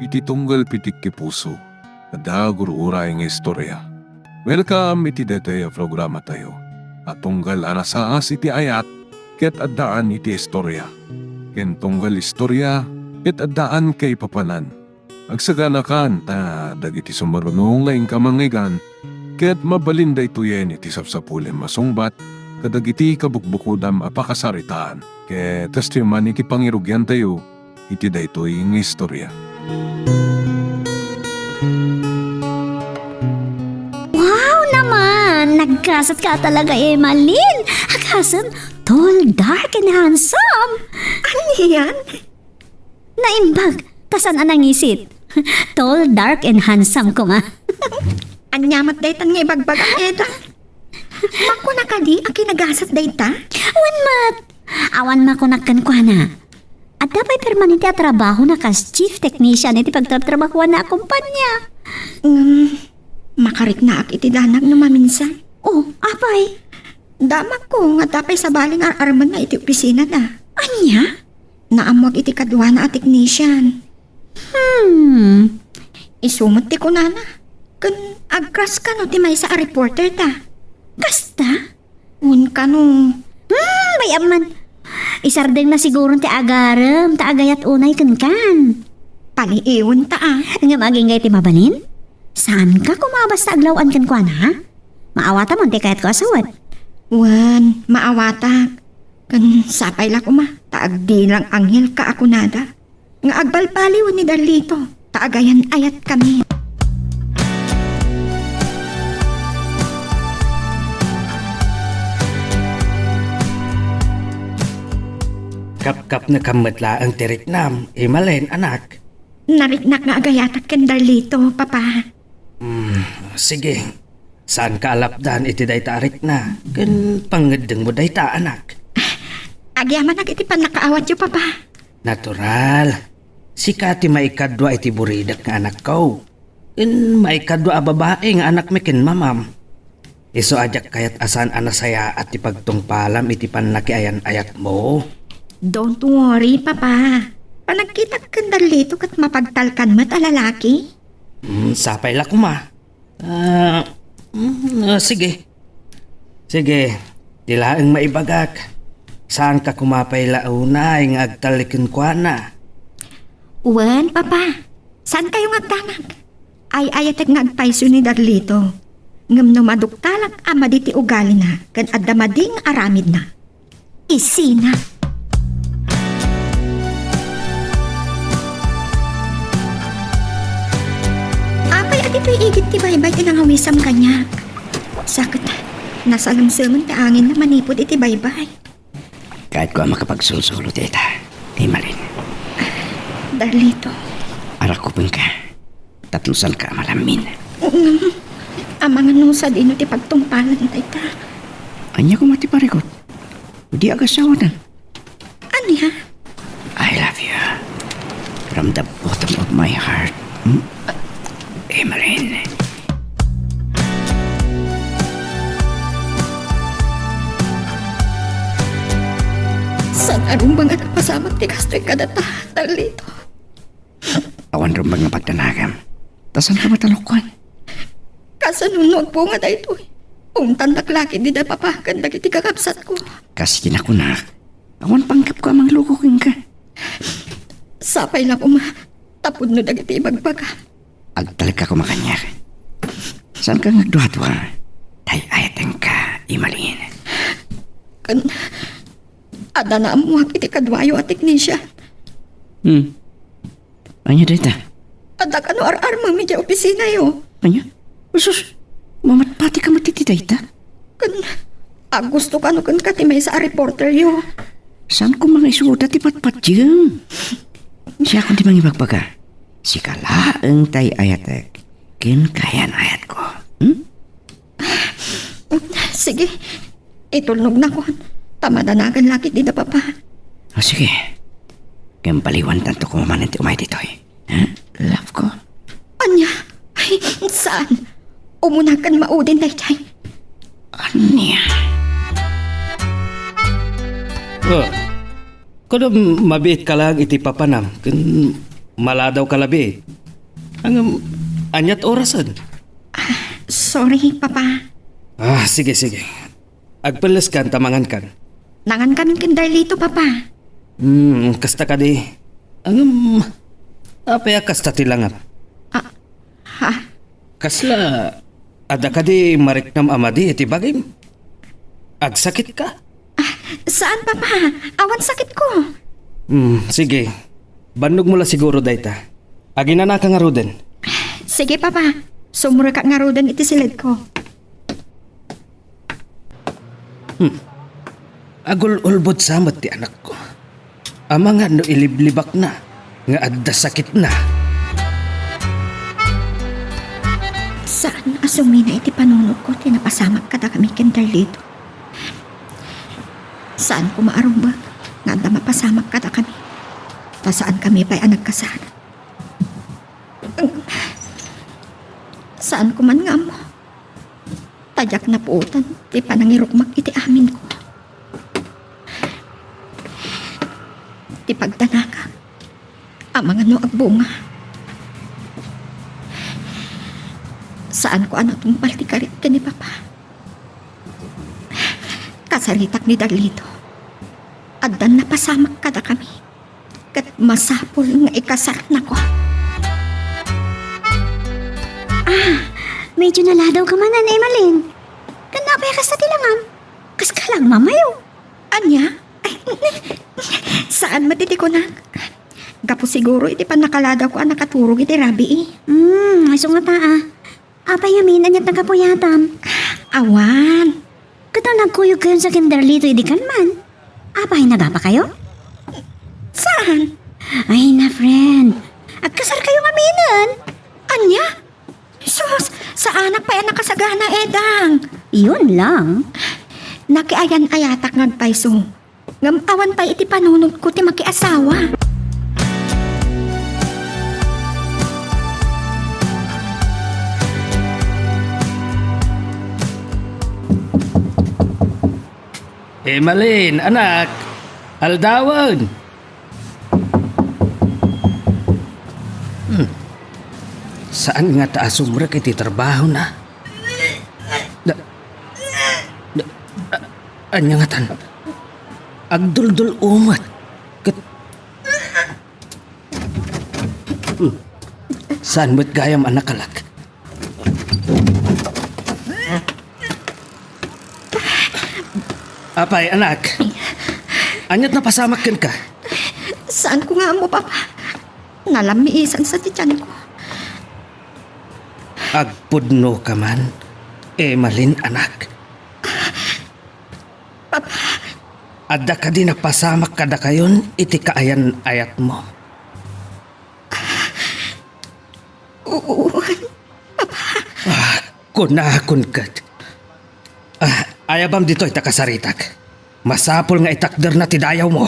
iti tunggal pitik ki puso. Ada gurura nga istorya. Welcome iti detaya programa tayo. At tunggal anasaas iti ayat, ket addaan iti istorya. Ken tunggal istorya, ket addaan kay papanan. Agsaganakan ta dagiti sumarunong laing kamangigan, ket mabalinda ituyen iti sapsapulen masungbat, kadagiti kabukbukudam apakasaritaan. Ket testiman iti pangirugyan tayo, iti daytoy nga istorya. Wow naman! Nagkasat ka talaga, Emalin! Hagasan, tall, dark, and handsome! Ano yan? Naimbag, tasan anang isit? Tall, dark, and handsome ko nga. Anyamat daytan nga ibagbag ang eda. Mako na kadi, ang kinagasat dayta? Awan mat! Awan makunakkan ko na. At dapat permanente at trabaho na kas chief technician iti pagtatrabahuan na akumpanya. Makarit na ak iti danag no maminsan. Oh, apay? Damak ko nga tapay sa baling arman na iti opisina na. Anya? Naamwag iti kadwa na a technician. Isumot ti ko nana. Kun agkras ka no ti may sa a reporter ta. Kasta? Un ka no. May aman. Isardeng na siguro ti agaram, ta agayat unay kan. Paliiwan ta ah. Nga maging ti mabalin? Saan ka kumabas na aglawan kan kwa na? Maawata mo ti kayat ko asawat. Wan, maawatak. Kan sapay la ko ma. Taagdi lang anghel ka ako nada. Nga agbalbaliw ni Darlito. Taagayan ayat kami. Kap-kap na kamatla ang tiriknam, Emalin, anak. Nariknak nga agayatak kan Darlito, papa. Sige, saan ka alapdan iti dayta arik na? Kan pangedeng mo dayta, anak. Agyaman iti pan nakaawat yo, papa. Natural. Si Kati maikadwa iti buridak nga anak ko. Kan maikadwa a babae nga anak mi ken mamam. Iso ajak kayat asan anasaya at ipagtungpalam iti panlakiayan ayat mo. Don't worry, papa. Panagkita kan Darlito kat mapagtalkan mo't a lalaki. Sapay la kuma. Sige. Sige, dilaang maibagak. Saan ka kumapay launa ang agtalikon kwa na? Wen, papa. Saan kayo agtanag? Ay ayatek nga agpaiso ni Darlito. Ngam no maduktalak ama diti ugali na kan addamading aramid na. Isina. Ito'y igit ti baybay tinangawisam kanya. Sakit, nasa alamsaman ti angin na manipod iti baybay. Kahit ko ang makapagsulsulo, tita, Emalin. Darlito. Arakupin ka. Tatlusan ka malamin. Amangan nung sa dino ti pagtungpalan, tayta. Anya ko matiparikot. Di agasawatan. Ano ya? I love you. From the bottom of my heart. Emalin. San anong mga napasamat ti kasto'y kadata, Darlito? Awan rin mga pagtanagam. Tasan ka matalukwan? Kasanunog po nga da ito. Ungtan naklaki di da papakan dagiti kakapsat ko. Kasi kinakunak. Awan panggap ko amang lukukin ka. Sapay lang uma. Tapod no dagiti ibagbaga. Agtalag ka kumakanyak. Saan ka nagduhatwa? Tay ayateng ka, Emalin. Kan, ada na amuhak iti kadwayo at teknisya. Anya dita? Ada ka no ar-ar mamidya opisina yo. Anya? Usus, mamatpati ka matitidayta? Kan, gusto ka no kan katimay sa reporter yo. Saan ko mga isuda ti patpat diyang? Siya kung di mangibagbaga. Si kalaang tay ayatek. Kinkayan ayat ko. Sige, itulnog na ko. Tamadanagan laki di da papa. O sige. Kempaliwan tanto ko mamananti umay dito eh. Love ko. Anya? Ay, saan? Umunakan maudin daytay. Anya? Kuno mabiit ka lang iti papanam. Kun maladaw ka labi. Ang anyat orasan. Sorry, Papa. Sige, sige. Agpalas kan, tamangan kan. Nangan kami ken Darlito, Papa. Kasta ka di. Apaya kasta tilangan. Ha? Kasla, ada ka di mariknam amadi iti bagim. Agsakit ka? Saan, Papa? Awan sakit ko. Sige. Bandog mo la siguro dayta. Agina na ka nga ruden. Sige, Papa. Sumura ka nga rodan iti silid ko. Agul-ulbod samat ti anak ko. Ama nga no iliblibak na. Nga adda sakit na. Saan asumi na iti panunod ko tinapasamak kada kami ken Darlito? Saan ko maarumbag nga anda mapasamak kada kami? Ta saan kami pa'y nagkasala? Saan ko man nga mo? Tadyak na puutan, ti panangirukmak iti amin ko. Ti pagdanaka, amang ano agbunga. Saan ko ano tumpal ti karit ka ni Papa? Kasaritak ni Darlito. Addan na pasamak kada kami. Kat masapol nga ikasar na ko. Medyo naladaw ka man, Nanay Malin. Kanapay ka sa tilangam. Kas ka lang, mamayo. Anya? Ay, saan matitikunan? Gapo siguro iti pan nakaladaw ko ang nakaturog iti rabi Ay sungata Apay yamin, anyat nagkapuyatam. Awan. Kataw nagkuyog kayo sa kinderlito, idi kan man. Apay nagapa kayo? Saan? Ay na, friend. Agkasar kayo aminan. Anya? Sus, sa anak pa yan nakasagana edang. Yun lang. Nakiayan ayatak ngagpaiso. Ngamawan pa iti panunod ko ti makiasawa. Malin, anak. Aldawan. Saan nga taas sumra kiti trabaho na? Anya nga tan? Agdul-dul umat. Saan mo't gayam anak kalak? Apay, anak. Anyat na pasamak ka? Saan ko nga mo, Papa? Nalamiisan sa titiyan ko. Agpudno ka man. Malin, anak. Papa, Adda ka di napasamak kada kayon, iti kaayan ayat mo. oo. Kunakun kat. Ayabam dito ita kasaritak. Masapol nga itakder na tidayaw mo.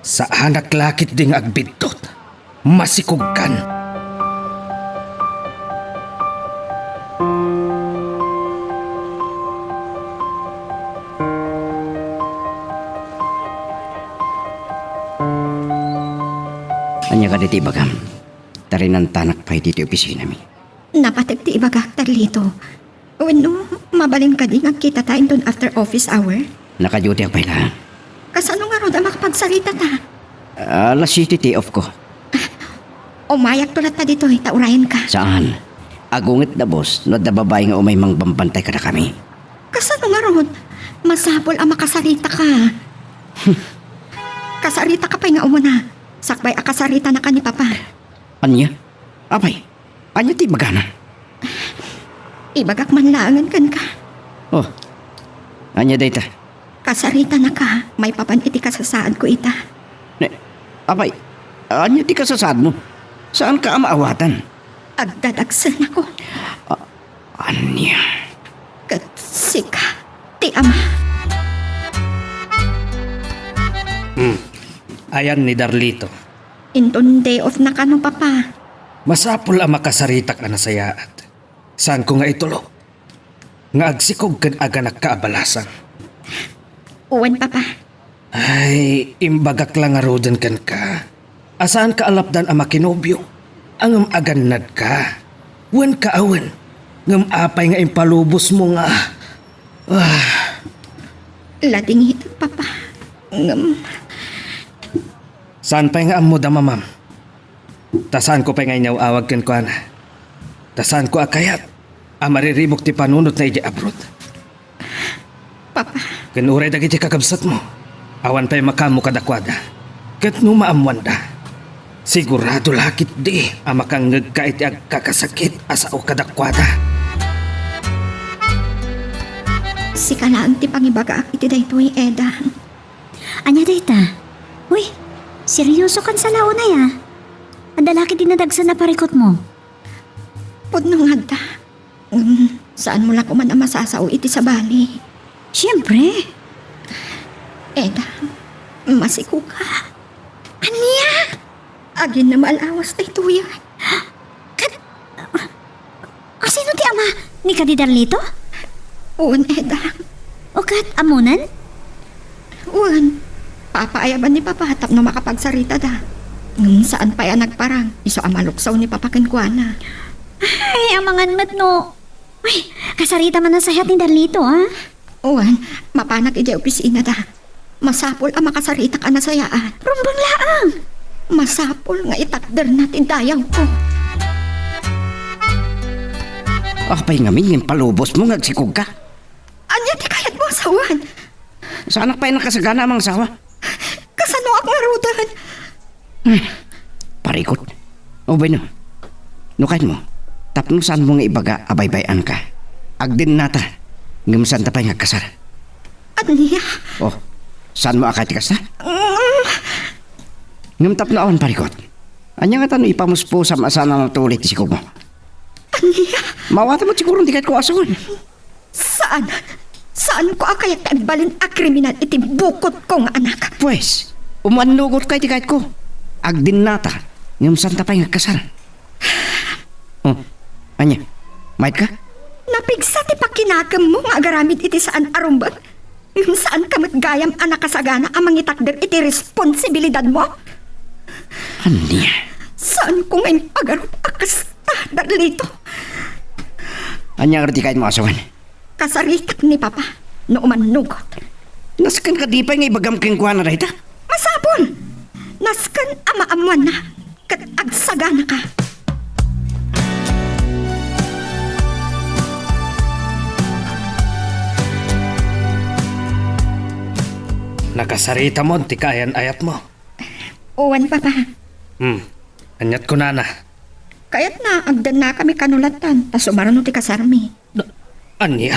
Sa anak lakit ding agbidtot. Masikugkan. Anya ka diti bagam. Tarinan tanak pa'y diti opisina mi. Napatek ti ibagak Darlito. Wano, mabalin ka di nga kita tayo doon after office hour? Nakaduty ang paila. Kasano nga ro da makapagsalita ta? Alas city ti off ko. Umayak tulat ta dito, taurayan ka. Saan? Agungit na boss, no da babae nga umay mang bambantay ka na kami. Kasano nga ron? Masapol ang makasalita ka. Kasarita ka pa nga umuna. Sakbay akasarita na ka ni Papa. Anya? Apay? Anya ti magana? Ibagak man laangan kan ka. Oh, anya dayta? Kasarita na ka, may papan iti kasasaan ko ita. Apay, anya ti kasasad mo? Saan ka maawatan? Agdadagsan ako. Anya? Katsika, ti ama. Ayan ni Darlito. Inton day off na ka no, Papa. Masapol ang makasaritak na nasayaat. Saan ko nga itulo? Nga agsikog kan aganak kaabalasan. Uwan, Papa. Ay, imbagak lang nga rodan kan ka. Asaan ka alapdan ang makinobyo? Ang aganad ka. Wan ka awan. Ngam apay nga impalubos mo nga. Lading hita, Papa. Saan pa nga amo da, mamam? Tasaan ko pa nga inyaw awag ken ko ana. Tasaan ko akayat. Mariribok ti panunot na iji abroad. Papa, Kanuray dagiti kakabsat mo. Awan pa'y makamu kadakwada. Kat no maamwan da. Sigurado lakit di ang makangag ka iti agkakasakit asa o kadakwada. si kalaan ti pangibaga iti daytoy Eda. Anya dayta? Uy, seryoso kan sa laon na ya. Ang dalaki dinadagsan na parikot mo. Pudno nga da. Saan mo lang kuman ang masasaw iti sa bali? Siyempre. Eda, masiko ka. Anya? Agin na maalawas na ito yan. Sino ti ama? Ni Kadidarlito? Uwan, Eda. O kat amunan? Uwan. Papaayaban ni Papa hatap na makapagsarita da. Saan pa yan nagparang? Iso amaluksaw ni Papa Kenkwana. Ay, amangan mat no. Uy, kasarita man na sayat ni Darlito, ha? Uwan, mapanak iti opisina da. Masapol ang makasarita ka na sayaan. Rumbang laang. Masapol nga itakder natin dayaw ko. Apay nga yung palubos mo ngagsikog ka. Anya di kayat mo asawan? Sa anak pa'y nakasagana amang sawa. Kasano ako marudan? Parikot. O ba no? Nukay mo. Tapno saan mo nga ibaga abay-bayan ka. Agdin nata. Ngumsan ta pa'y ngagkasar. Anya? Oh, saan mo akay tikas na? Ngumtap na awan parikot. Anya nga tanong ipamuspo sa masana ng tulit si Kumo. Anya? Mawata mo siguro hindi kahit ko asawan. Saan? Saan ko akayat agbalin a kriminal iti bukot kong anak? Pues, umanugot kay kahit ko. Agdin nata. Ngumsan ta pa'y ngagkasar. Oh, anya? Mait ka? Napigsa ti pakinakam mo nga agaramid iti saan arumbat? Saan ka matgayam anak kasagana amang itakder iti responsibilidad mo? Anya? Saan ko ngayon pagarup akas Darlito? Anya nga kahit mo asawan. Kasaritak ni Papa no umanugot. Naskan ka di pa nga ibagam keng kuha na rita? Masapol! Naskan amaamuan na kat agsagana ka. Nakasarita mo, ti kayan ayat mo. Uwan, Papa. Anyat ko na. Kaya't na, agdan na kami kanulatan, tas umarano ti kasarmi. Anya?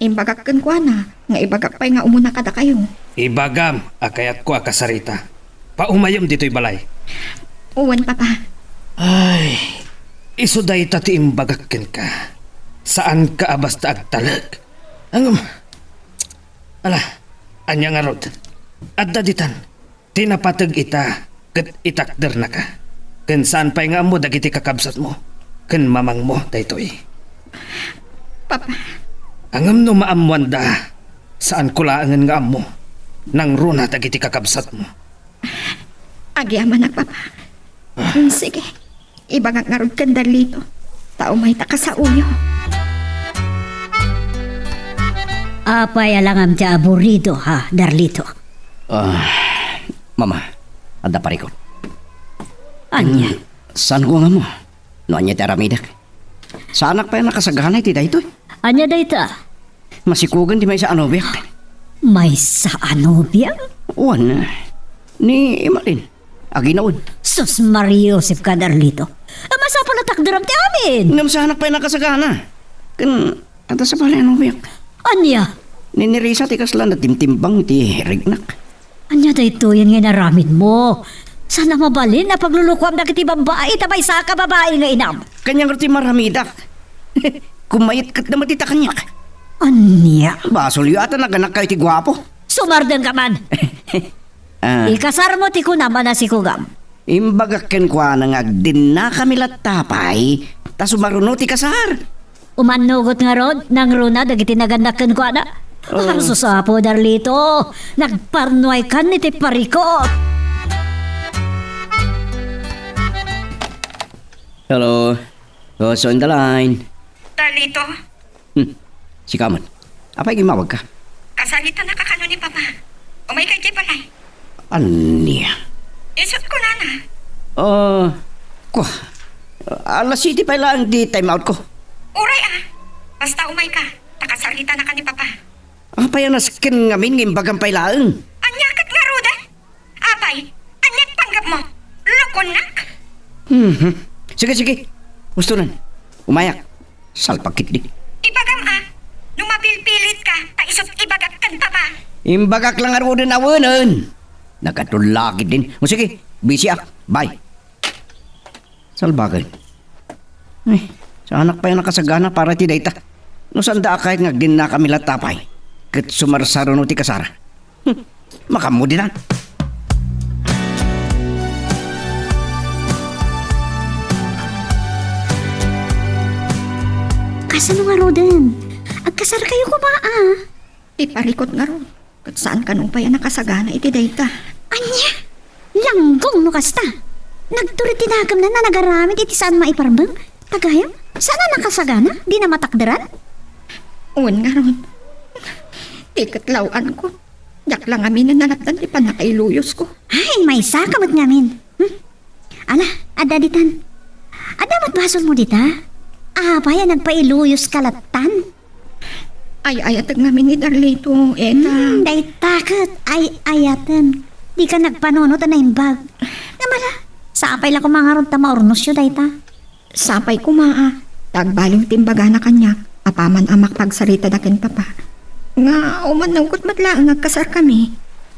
Imbagak ko na, nga ibagak pa'y nga umuna kada kayo. Ibagam, akayat ko akasarita. Paumayom dito'y balay. Uwan, Papa. Ay, isuday ta ti imbagakken ka. Saan ka basta agtalag? Ala, anya nga rod. At daditan, tinapatag ita, kat itakder na ka. Ken saan pa'y nga mo dagiti kakabsat mo. Ken mamang mo, daytoy. Papa, Angam no maamuan da, saan kulaangan nga mo. Nang runa dagiti kakabsat mo. agyaman na, Papa. Sige, ibagak nga rod kan Darlito. Tao may taka sa uyo. Apay alangam ti aburido, ha, Darlito? Mama, ada parikot. Anya? Saan ko nga mo? No, anya ti aramidak. Sa anak pa yung nakasagana iti dayto. Anya dayta? Masikugan di may sa anobiak. May sa ano biya? Uwan, ni Imalin. Aginaon. Sus Mario Joseph ka, Darlito. Masapa na takdaram ti amin. Ngam sa anak pa yung nakasagana. Kan, ata sa pala anobiak. Anya? Ninirisa ti kaslan na timtimbang ti rignak. Anya dayto yan nga naramid mo. Sana mabalin na paglulukwam na kiti babae tabay sa ka babae nga inam. Kanyang rati maramidak. Kumayit kat na matita kanya. Anya? Basol yu ata naganak kayo ti gwapo. Sumardan ka man. Ikasar mo ti kunaman na si Kugam. Imbagakken kwa nang agdin na kami latapay. Tas umaruno ti kasar. Umanugot nga rod, nang runa dagiti nagandakan ko na. Susapo, Darlito. Nagparnoy kan ni ti parikot. Hello. Who's on the line? Darlito, Si Kamon. Apa yung mawag ka? kasalita na kakano ni Papa. Umay kay Balay. Aniya? Isot ko na na. Ko. Alas city pa lang di time out ko. Uray basta umay ka. Nakasalita na ka ni Papa. Apa yung naskin ngamin ng bagang pailaan? Anyakat nga roda. Abay, anyat panggap mo. Lukunak. Sige. Gusto nun. Umayak. Salpakit di. Ibagam Numapilpilit ka. Taisot ibagak kan Papa. Imbagak lang araw din awanan. Nakatulakit din. O sige, busy Bye. Salbagan. Ay, sa anak pa yung nakasagana para ti dayta. No sanda kahit nga gin na kami latapay. Kat sumarsaro no ti kasara. Makamudi na. Kasano nga Roden? Agkasar kayo ko ba Iparikot nga ro. Kat saan ka nung pa yan nakasagana iti dayta. Anya? Langgong no kasta. Nagturit tinagam na nagaramit iti saan maiparbang. Tagayam? Sana nakasagana? Di na matakderan? Uwan nga ron. Tikatlawan ko. Yak lang amin na nalatan di pa nakailuyos ko. Ay, may sakamot ngamin. Ala, adaditan. Adamat basol mo dita? Apa yan nagpailuyos kalatan? Ay ayatag ngamin ni Darlito. Day takot. Ay ayatan. Di ka nagpanunot na imbag. Namala, sapay lang kumangarod ta maurnos yun day ta. Sapay ko Tagbaliw timbaga na kanya. Apaman amak pagsarita na kin Papa. Nga umanangkot matlaang nagkasar kami.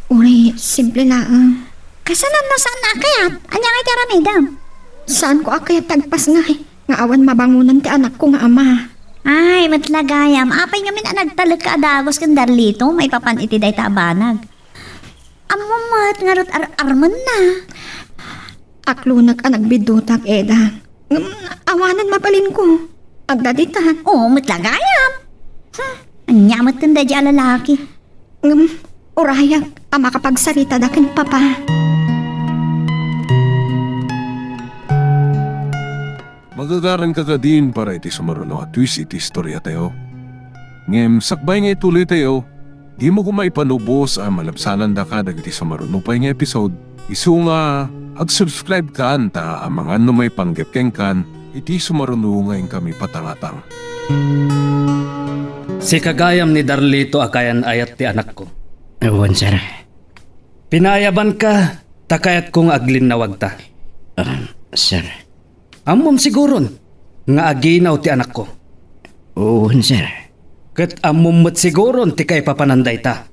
Uri, simple laang. Kasanan na saan na kayat? Anya kay karamidam? Saan ko akayat tagpas nga Nga awan mabangunan ti anak ko nga ama. Ay, matlagayam. Apay ngamin nagtalag ka adagos kan Darlito. May papan iti day ta abanag. Amamat nga rot arman na. Aklunak nagbidutak Eda. Awanan mapalin ko. Agdaditan. Oo, matlagayam. Anyamat kanda di alalaki. Urayak, ama kapagsarita da kin Papa. Magagaran ka din para iti sumaruno at twist iti istorya tayo. Ngem, sakbay nga ituloy tayo. Di mo kumaipanubos ang malabsanan da ka dagiti sumaruno pa nga episode. Isu nga, ag-subscribe ka anta ang mga may panggepkeng kan iti sumaruno ngayon kami patangatang. Si kagayam ni Darlito akayan ayat ti anak ko. Ewan, sir. Pinayaban ka, takayat kong aglinawag ta. Sir. Amom siguron, nga aginaw ti anak ko. Ewan, sir. Kat amom siguron ti kay papananday ta.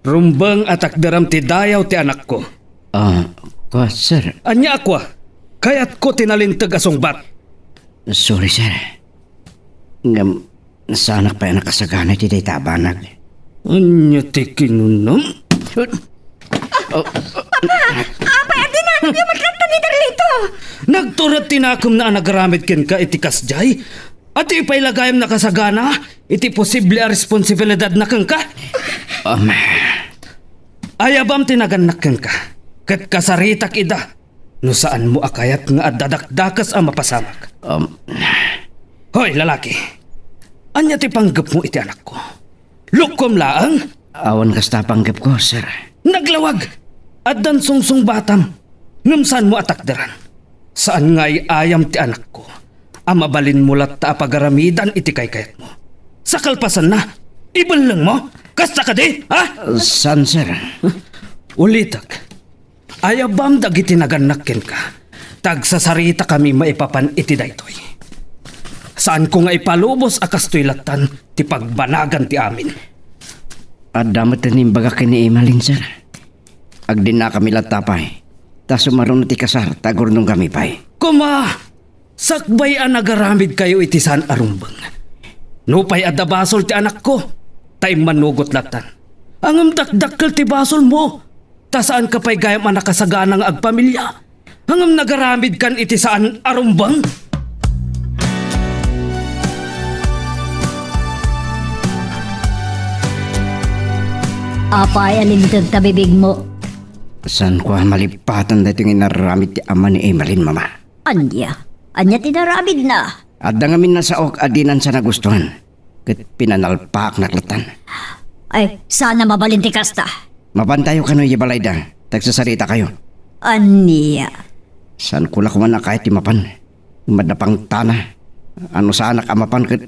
Rumbang atakdaram ti dayaw ti anak ko. Sir. Anya akwa, kayat ko tinalintag asong bat. Sorry, sir. Sa anak pa yung nakasagana iti dayta abanag. Anya ti kinunam? Apay, at dinanong yung matlanta ni Darlito. Nagturat tinakom na nagaramit ken ka iti kasjay? At ipailagayam na kasagana? Iti posible a responsibilidad na kang ka? Ayabam tinaganak kang ka. Kat kasaritak ida. No saan mo akayat nga adadakdakas ang mapasamak? Hoy, lalaki. Anya ti panggap mo iti anak ko? Lukom laang? Awan kasta panggap ko, sir. Naglawag! At dan sungsung batam. Ngamsan mo atakderan? Saan nga'y ayam ti anak ko? Amabalin mo lat ta pagaramidan iti kaykayat mo. Sa kalpasan na, ibalang mo? Kasta ka di, ha? San, sir? Ulitak. Ayabam dagiti naganakken ka. Tagsasarita kami maipapan iti daytoy. Saan ko nga ipalubos akas to'y latan ti pagbanagan ti amin. At damat na nimbaga kini Imalin, sir. Agdin na kami latapay. Ta sumaron ti kasar, tagor nung kami pay. Kuma! Sakbay ang nagaramid kayo iti saan arumbang. Nupay adabasol ti anak ko. Tay manugot latan. Ang dakdakkel ti basol mo. Ta saan ka pa'y gayam anak kasaganang agpamilya. Ang nagaramid kan iti saan arumbang. Apay, alintag tabibig mo. San ko malipatan dito ng inaramit ti ama ni Emalin, mama? Anya, Anya tinaramid na. Adda nga min na sa ok adinan sa nagustuhan. Kat pinanalpak naklatan. Ay, sana mabalinti kasta. Mabantayo ka no Balayda. Tagsasarita kayo. Aniya. Saan ko lakuman na kahit imapan? Madapang tanah. Ano sa anak amapan kat...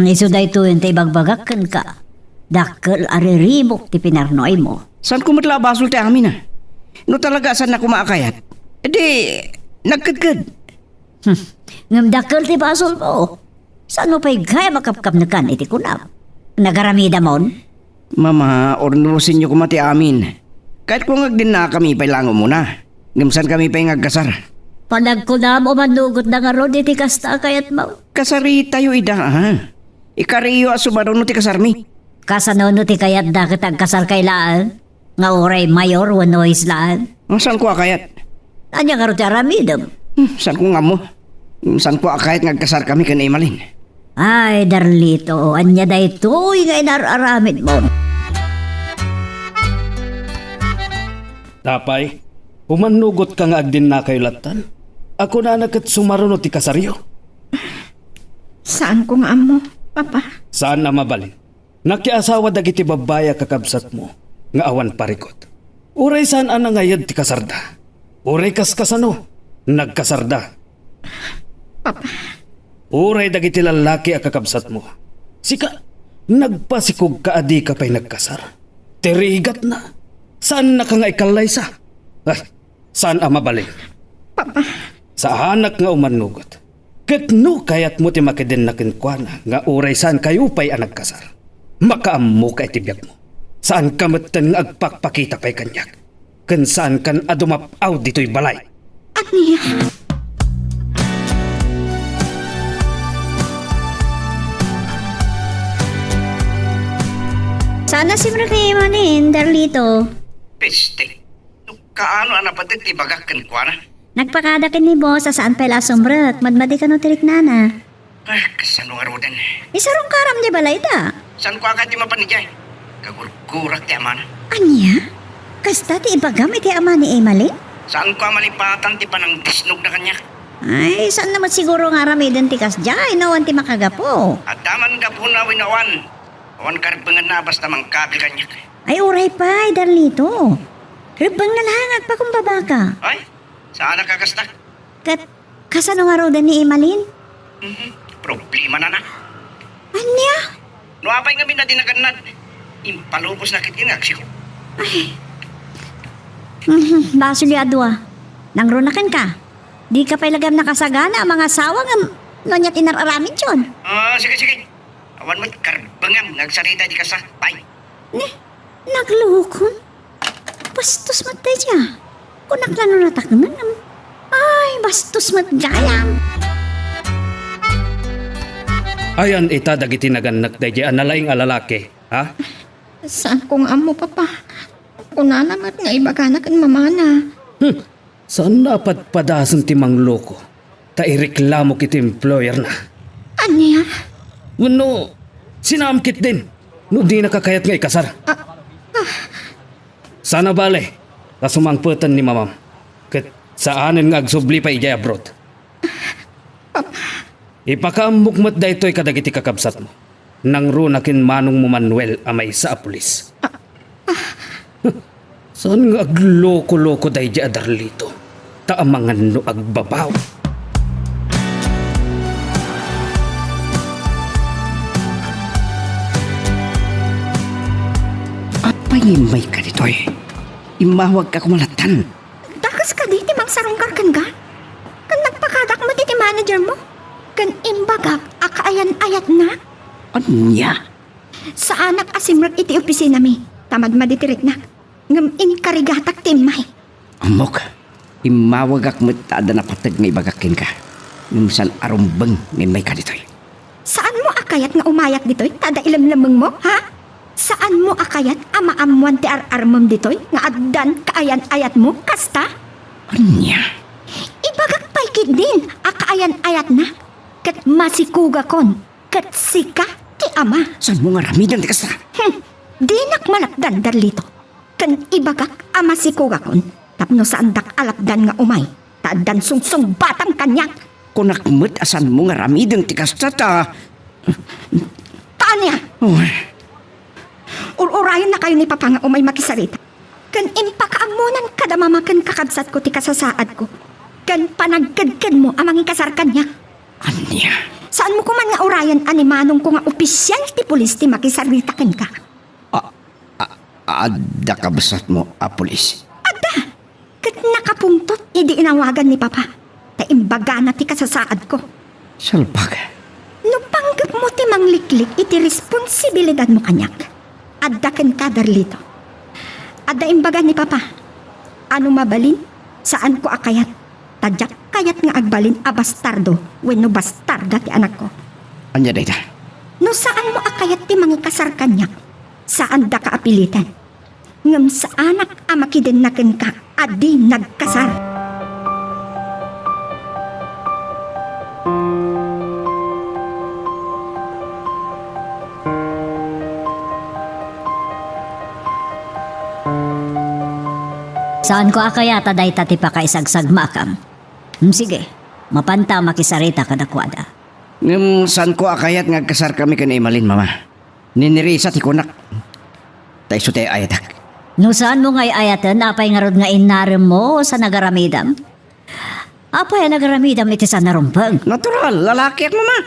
Iso da ito yung ibagbagakan ka. Dakkel ariribok ti pinarnoy mo. Saan ko matlabasol ti amin ah? No talaga saan na kumaakayat? Edi, nagkadkad. Ngam dakkel ti basol mo. Saan mo pa'y gaya makapkap na kan iti kunap? Nagaramida mon? Mama, ornusin niyo kumati amin. Kahit kung agdin na kami pa'y lango muna. Ngamsan kami pa'y ngagkasar. Panagkunam o manugot na nga ron iti kasta kayat mo. Kasari tayo idaan. Ikariyo asubaro no ti kasarmi. Kasano no ti kayat da kitag kasal kailaan? Nga oray mayor wano islaan? Saan ko akayat? Anya nga ron ti aramidam? Saan ko nga mo? Saan ko akayat ngagkasar kami kan Emalin? Ay, Darlito, anya da ito nga inararamid mo. Tapay, humanugot ka nga agdin na kayo latan. Ako na nakat sumaruno ti kasaryo. Saan ko nga amo, Papa? Saan na mabalin? Nakiasawa dagiti babaya kakabsat mo, nga awan parikot. Uray saan ana ngayad ti kasarda? Uray kasano, nagkasarda. Papa, Uray dagiti lalaki a kakabsat mo. Sika, nagpasikog ka adi ka pa'y nagkasar. Terigat na. Saan na ka nga ikalaysa? Ay, saan ang mabalin? Papa, Sa anak nga umanugot. Katno kayat mo ti makidin na kinkwana nga uray saan kayo pa'y ang nagkasar. Makaammo ka itibiyag mo. Saan ka matan nga agpakpakita pa'y kanyak? Kan saan kan adumapaw dito'y balay? aniya. Sana simra kayo manin, Darlito. Peste. Kaano ana pati ti bagak kan kuana? Nagpakadakin ni boss sa saan pala sumrat. Madmadi ka no tirik nana. Ay, kasano nga rodan. Isarong karam di balay da. Saan ko agad ti mapanijay? Kagurgurak ti amana. Anya? Kasta ti ibagam iti ama ni Emily? Saan ko malipatan ti panang disnog na kanya? Ay, saan naman siguro nga ramidan ti kasjay, nawan ti makagapo. At daman ka po na winawan. Awan karbangan na basta mangkabil kanya. Ay, uray pa, Darlito. Ribang nalangag pa kung babaka. Ay, saan nakakastak? Kasano nga rodan ni Emalin? Problema na na. Anya? Nuapay nga minadinaganad. Impalubos na kitin aksyo. Baso li adwa. Nangrunakan ka. Di ka pa ilagam nakasagana ang mga sawang nonyat inararamid yun. Sige. Awan mo't karbangam. Nagsalita di ka sa. Bye. Naglukon? Bastos matay siya. Kung naklano na taknan. Ay, bastos matgayam. Ayan ita dagiti naganak dahi analaing alalaki. Ha? Saan ko nga amo, Papa? Kunalamat nga ibagana kan mamana. Saan napadpadasan ti mangloko? Ta ireklamo kiti employer na. Aniya? Wano, sinamkit din. No di nakakayat nga ikasar. Sana bale, kasumangputan ni mamam. Kat saanan nga agsubli pa ijay abroad. Ipakaamukmat da ito'y kadagiti kakabsat mo. Nang runakin manong mo Manuel amay sa pulis. Saan nga agloko-loko da ijay Darlito? Taamangan no agbabaw. Apayimay ka dito'y. Imawag ka kumalatan. Dakas ka di ti magsarungkar kan ga? Kan nagpakadak mo di ti manager mo? Kan imbagak akaayan-ayat na? Anya? Sa anak asimrag iti opisina mi. Tamad maditirik na. Ngam inikarigatak timay. Amok. Imawag ak matada na patag nga ibagakin ka. Ngumsan arumbang nga may ka dito'y. Saan mo akayat nga umayat ditoy? Tada ilamlamang mo, ha? Saan mo akayat amaamuan ti ar-armam ditoy? Nga addan kaayan-ayat mo, kasta? Anya? Ibagak paikid din, akaayan-ayat na. Kat masikuga kon, kat sika ti ama. Saan mo nga ramidan di kasta? Di nakmalapdan Darlito. Kan ibagak ama sikuga kon, tapno saan dak alapdan nga umay. Tadang sungsong batang kanyak. Kunakmet asan mo nga ramideng tikastata. Tanya, Uy, ururayan na kayo ni Papa nga umay makisarita. Kan impakaamunan kada mamakan kakabsat ko ti kasasaad ko. Kan panagkadkad mo amang ikasarkan niya. anya. Saan mo kuman nga urayan animanong ko nga opisyal ti pulis ti makisarita ken ka? Adda ka basat mo, pulis. Ada! Kat nakapungtot, idi inawagan ni Papa. Ta imbaga na ti kasasaad ko. Salbag. No panggap mo ti mangliklik iti responsibilidad mo kanyak. Adda ken ka Darlito. Adda imbaga ni Papa. Ano mabalin? Saan ko akayat? Tadyak kayat nga agbalin a bastardo wenno bastarda ti anak ko. Anya dayta. No saan mo akayat ti mangikasar kanyak? Saan da ka apilitan? Ngam sa anak a makiden naken ka adi nagkasar. Saan ko akayata day tati pa kaisagsag makam? Sige, mapanta makisarita ka dakwada. Saan ko akayat nga kasar kami kan Emalin, mama? Ninirisa ti kunak. Tay sutay ayatak. No saan mo ngay ayatan, apay nga rod nga inarim mo sa nagaramidam? Apay nagaramidam iti sa narumbang. Natural, lalaki at mama.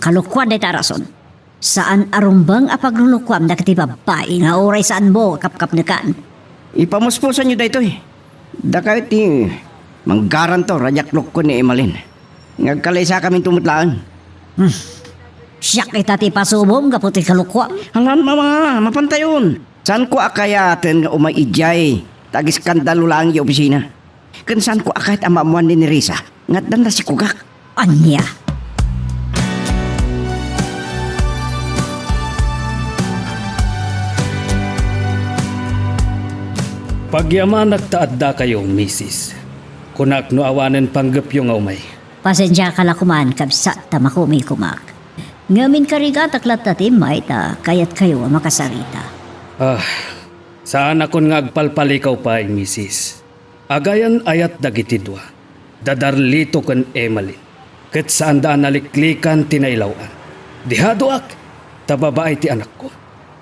Kalukwan day tarason. Saan arumbang apaglulukwam na kati babae nga oray saan mo kapkap na kan? Ipamuspusan nyo dayto eh. Dakay ti manggaran to, radyaklok ko ni Emalin. Ngagkalaysa kami tumutlaan. Siyak kita ti pasubom kaputi kalukwam. Hanggang mama, mapantayon. Saan ko akayaten nga umaijay? Tagis skandalo lang yung opisina. Kan saan ko akayat ang maamuan ni Risa? Ngat na si Kugak. Anya. Pagyaman nagtaadda kayo, misis. Kunak no awanen panggap yung umay. Pasensya ka lakuman kabsa tamakumi kumak. Ngamin kariga taklat tatim may ta kayat kayo ang makasarita. Saan akon nga agpalpalikaw pa, misis. Agayan ayat dagiti dua. Dadarlito kan Emalin. Ket saan daan naliklikan tinailawan. Dihadoak, tababaay ti anak ko.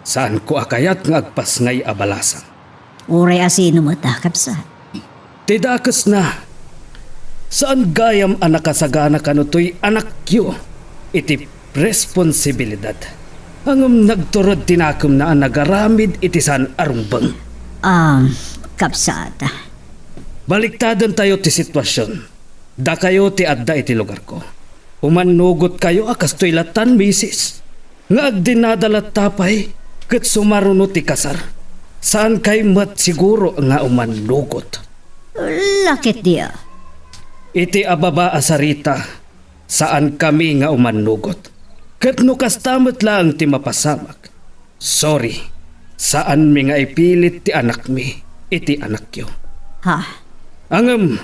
Saan ko akayat nga agpas ngay abalasang. Uray asino mo ta kabsa. Tidakas na. Saan gayam anak kasagana kanutoy anak yo? Iti responsibilidad. Hangam nagturod tinakom na ang nagaramid iti san arumbang. Kapsat. Baliktadan tayo ti sitwasyon. Da kayo ti adda iti lugar ko. Umanugot kayo akas to'y latan, misis. Nga agdinadalat tapay, kat sumaruno ti kasar. Saan kay mat siguro nga umanugot? Lakit dia. Iti ababa asarita, saan kami nga umanugot? Kat no kastamot lang ti mapasamak. Sorry, saan mi nga ipilit ti anak mi, iti anak yo. Ha? Angam,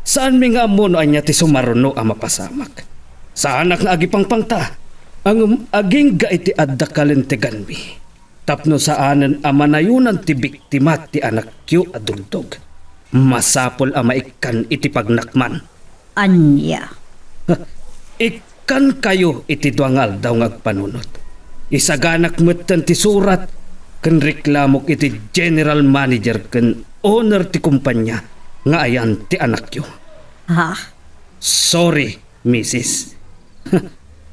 saan mi nga amuno anya ti sumaruno ang mapasamak? Saan nga agipangpangta? Angam aging ga iti adda kalintegan mi. Tapno saanan amanayunan ti biktima ti anak yo adugdog. Masapol ang maikan iti pagnakman. Anya. Ikan kayo iti duangal daw ngagpanunot. Isaganak metten ti surat ken reklamok iti general manager ken owner ti kumpanya nga ayan ti anak yo. Ha? Sorry, misis.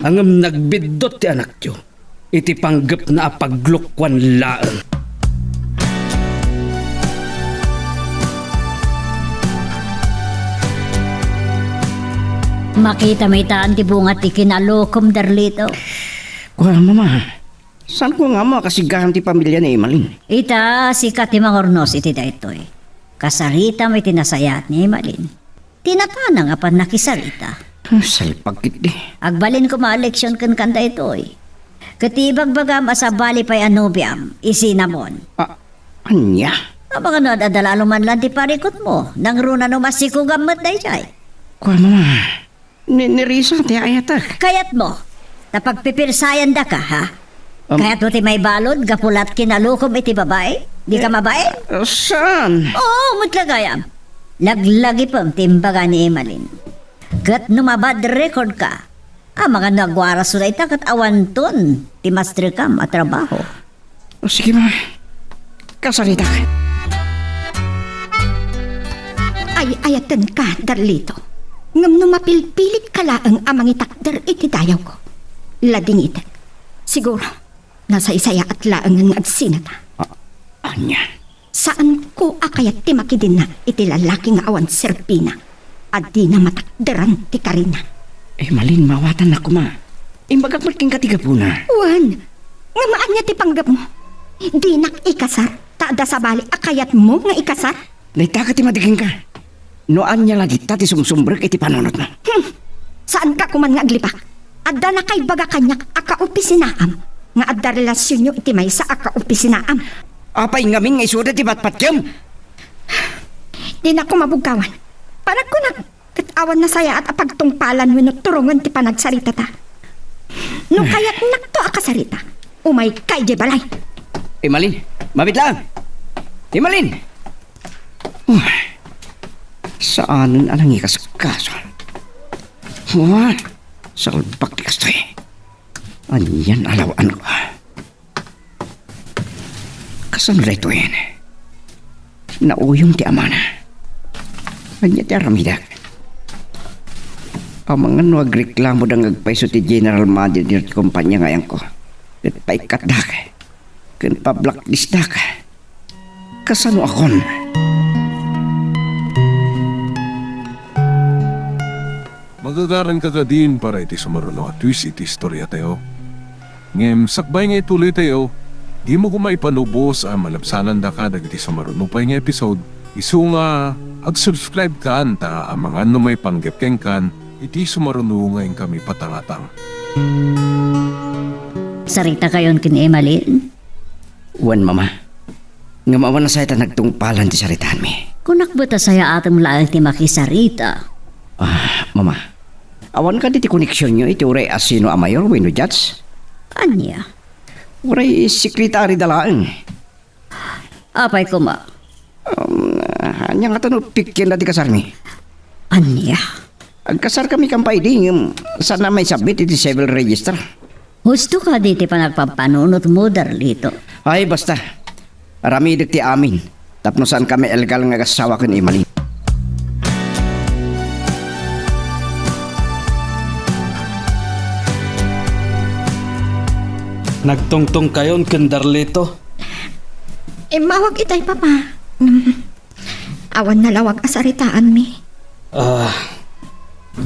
Angam nagbidot ti anak yo. Iti panggap na apaglukwan laeng. Makita may taan ti bunga ti kinalokom Darlito. Kuha, mama. Saan ko nga makasigahan ti pamilya ni Emalin? Ita sikat ti mangornos iti daytoy. Kasarita may tinasayat ni Emalin. Tinatana nga pan nakisarita. Salpag kit di. Agbalin ko ma-eleksyon kan kanda itoy. Katibag bagam asabali pa'y anubiam, isinamon. Anya? Mga no, adalalo man lang ti parikot mo, nang runa no masiko gamot na ijay. Kuha, mama. Nirisa ti ayatak. Kayat mo, napagpipirsayan da ka, ha? Kayat mo ti may balod, gapulat kinalukom iti babae? Di ka mabae? Saan? Oo, mutlagayam. Naglagi pa ang timbaga ni Emalin. Kat numabad record ka, ang mga nagwara sulay takat awan ton, ti master kam at trabaho. O sige ma, kasarita ka. Ay ayatan ka, Darlito. Ngam no mapilpilit ka laang amang itakder iti dayaw ko. Lading itek. Siguro, nasa isaya at laang ang adsinata. Anya? Saan ko akayat ti makidin na iti lalaki nga awan serpina. At di na matakderan ti Karina. Malin, mawatan ako ma. Imbagak marking katiga po na. Wan, nga maan niya ti panggap mo. Di nak ikasar. Taada sa bali akayat mo nga ikasar. Naitaka ti madiging ka. Noan niya lagi ti sumsumbrek iti panunot na. Saan ka kuman nga aglipak? Adda na kay baga kanyak akaopisinaam. Nga adda relasyon nyo iti may sa akaopisinaam. Apay ngamin nga isuda ti batpatyam. Di na ko mabugkawan. Parang ko nagkatawa na saya at apagtungpalan mo turungan ti panagsarita ta. No kaya't nakto akasarita. Umay kay di balay. Malin, mabit lang. Malin! Saan anang ikas kaso? Salbak ti kastoy. Anyan alawaan ko. Kasan reto yan? Nauyong ti amana. Anya ti aramidak. Ang mga nagreklamo dang agpaiso ti General Manager ti kumpanya ngayon ko. At paikat dak. Kan pa-blacklist dak. Kasano akon? Magagaran ka din para iti sumaruno at twist iti istorya tayo. Ngem, sakbay nga ituloy tayo, di mo kumaipanubos ang malabsanan da ka iti sumaruno pa nga episode. Isu nga, ag-subscribe ka anta ang mga may panggapkeng kan, iti sumaruno ngayon kami patangatang. Sarita kayon kin Emalin. Wan mama. Nga mawan na saya ta nagtungpalan ti saritaan mi. Kunakbata saya atong laang ti makisarita. Mama. Awan ka di ti koneksyon nyo iti uray asino a mayor wenno judge. Anya? Uray sekretary dalaan. Apay ko ma. Anya nga tanong pikyan na ti kasar mi. Anya? Agkasar kami kampay di sana may submit iti civil register. Gusto ka di ti panagpapanunot mo, Darlito. Ay basta. Arami ti amin. Tapno saan kami elgal nga kasawa kun Emalin. Nagtungtong kayon ken Darlito. Mawag itay papa. Awan na lawag asaritaan mi.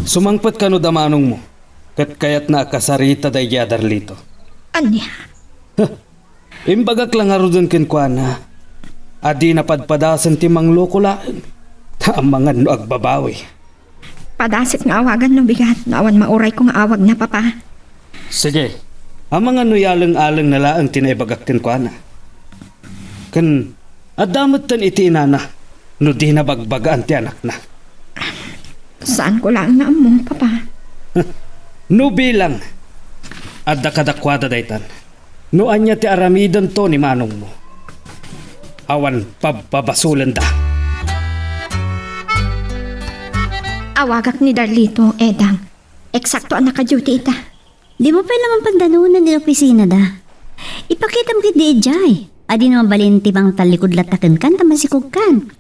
Sumangpet ka no damanong mo. Kat kayat na kasarita day Darlito. Anya? Imbagak lang arudon ken kuana. Adi na padpadasan ti mangloko laeng. Taamangan no agbabawi. Padasit nga awagan no bigat. Nawan mauray ko nga awag na papa. Sige. Ang mga nuyalang-alang na laang tinaibagak ken kuana. Ken adamot tan iti inana. No di na bagbagaan ti anak na. Saan ko lang nga mo papa? No bilang. Adda kadakwada daytan. No anya ti aramidan to ni manong mo. Awan pababasulan da. Awagak ni Darlito, Edang. Eksakto ang naka-duty ita. Di mo pa naman pandanunan din opisina da. Ipakita mo kit di ejay. Adi naman balinti bang talikod latakan kan tamasikog kan.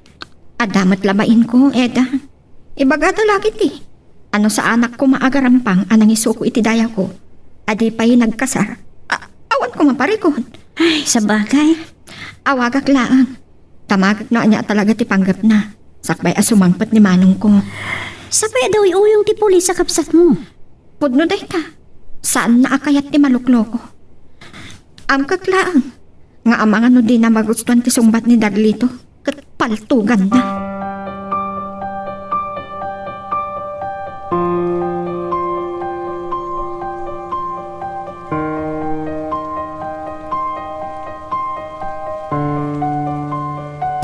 Adamat labain ko, Edang. Ibagado lagi ti. Ano sa anak ko maagarampang anang isuko iti daya ko. Adi pa'y nagkasar. Awan ko maparikod. Ay, sa bagay. Awagak laang. Tamagak na niya talaga ti panggap na. Sakbay asumangpat ni manong ko. Sapay daw uyong ti pulis sa kapsat mo. Pudno day ta. Saan na akayat ti malukloko? Amkak laang. Nga amang ano di na magustuhan ti sumbat ni Darlito. Kat paltugan na.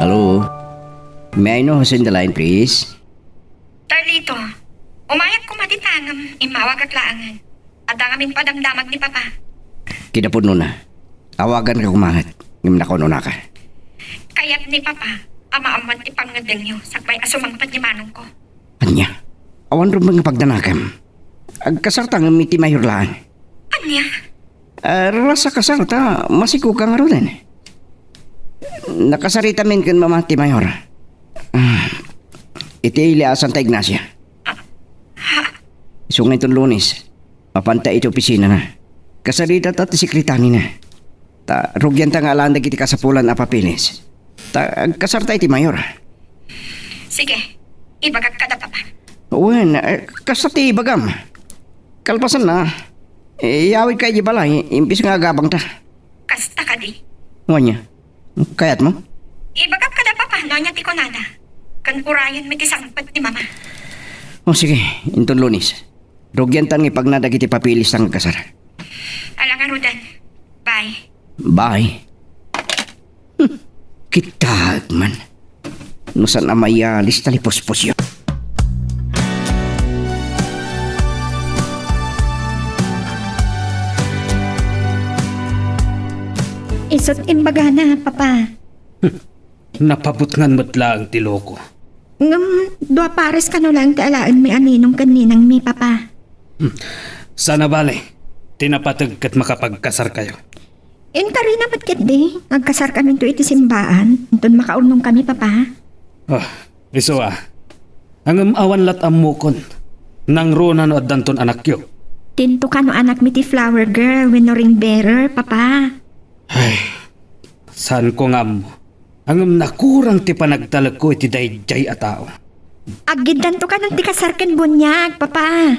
Hello? May I know who's in the line, please? Darlito, umayag ko matitangam. Imawag at laangan. At ang aming padamdamag ni Papa. Kinapod na. Awagan ka kumangat. Ngim na ko na ka. Kayat ni Papa, Ama-aman ipangadeng nyo, sakbay asumangpad ni manong ko. Anya, awan rin mga pagdanagam. Agkasartang miti mayurlaan. Anya? Rasa kasarta, masiko ka nga rin. Nakasarita min kan mamati mayor. Iti ili asan ta Ignacia. Sungay itong Lunes, mapanta ito opisina na. Kasarita ta ti sekretani na. Ta rugyan ta nga alanda kiti kasapulan a papilis. Ta kasarta iti mayor. Sige, ibagak ka na papa. Wen, kasati bagam. Kalpasan na. Yawid kay di balay, impis nga gabang ta. Kasta ka di. Wanya, kayat mo? Ibagak ka na papa, no niya ti konada. Kan urayan mi ti sangpad ni mama. O sige, intong Lunes. Rugyan tan ipagnadag iti papilis ang kasar. Alangan Rudan. Bye. Bye. Kitag man. Nusan amayalis talipospos yun. Isot imbaga na, papa. Napabutngan mo't lang ti loko. Dua pares ka no lang ti alaan mi aninong kaninang mi, papa. Sana bale, tinapatag kat makapagkasar kayo. Inta rin naman kit di. Nagkasar kami to iti simbaan. Intun makaunong kami, papa. Iso ang awan lat amukon. Nang rona no at danton anak yo. Tinto ka no anak mi ti flower girl when no ring bearer, papa. Ay, saan ko nga mo? Ang nakurang ti panagtalag ko iti dayjay a tao. Agidan to ka ng ti kasarken bunyag, papa.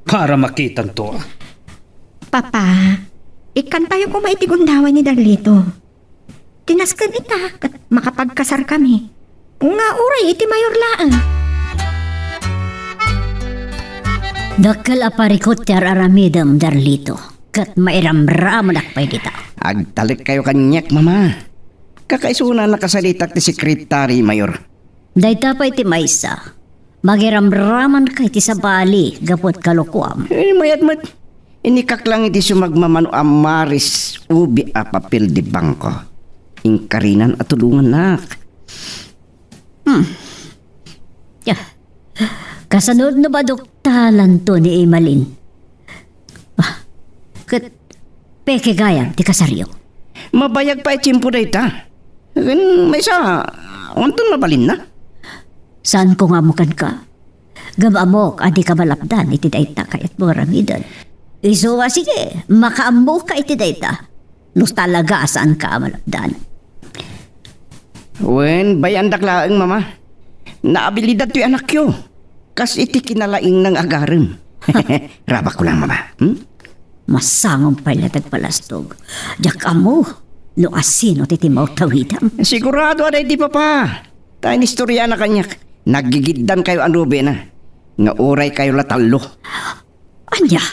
Para makitan to. Papa, ikan tayo kung maitigundawan ni Darlito. Tinaskan ita kat makapagkasar kami. Nga uray iti mayor laan. Dakkel aparikot yar aramidam Darlito. Kat mairamram nakpay dita. Agtalik kayo kanyak, mama. Kakaisuna nakasalitak ti sekretary mayor. Dayta pa iti maysa. Magiramraman ka iti sa bali gapot kalukuam. Mayat mat. Inikak lang iti sumagmamano amaris ubi a papel di bangko. Ingkarinan at tulungan nak. Yeah. Kasanod na ba doktalan to ni Emalin? Kat peke gayam ti kasaryo. Mabayag pa itsimpo na ita. May isa, untun mabalin na. Saan ko nga mukan ka? Gamamok adi ka malapdan iti dayta kayat mo ramidan. Iso sige, makaamok ka iti dayta. Nus talaga saan ka malapdan. Wen, bayandak laang mama. Naabilidad to'y anak yo. Kas iti kinalaing ng agarem. Rabak ko lang mama. Masangong pala tagpalastog. Diyak amo, no asino titimaw tawitam. Sigurado aday di papa. Tayo ni istorya na kanyak. Nagigiddan kayo anube na. Nga oray kayo latalo. Anya?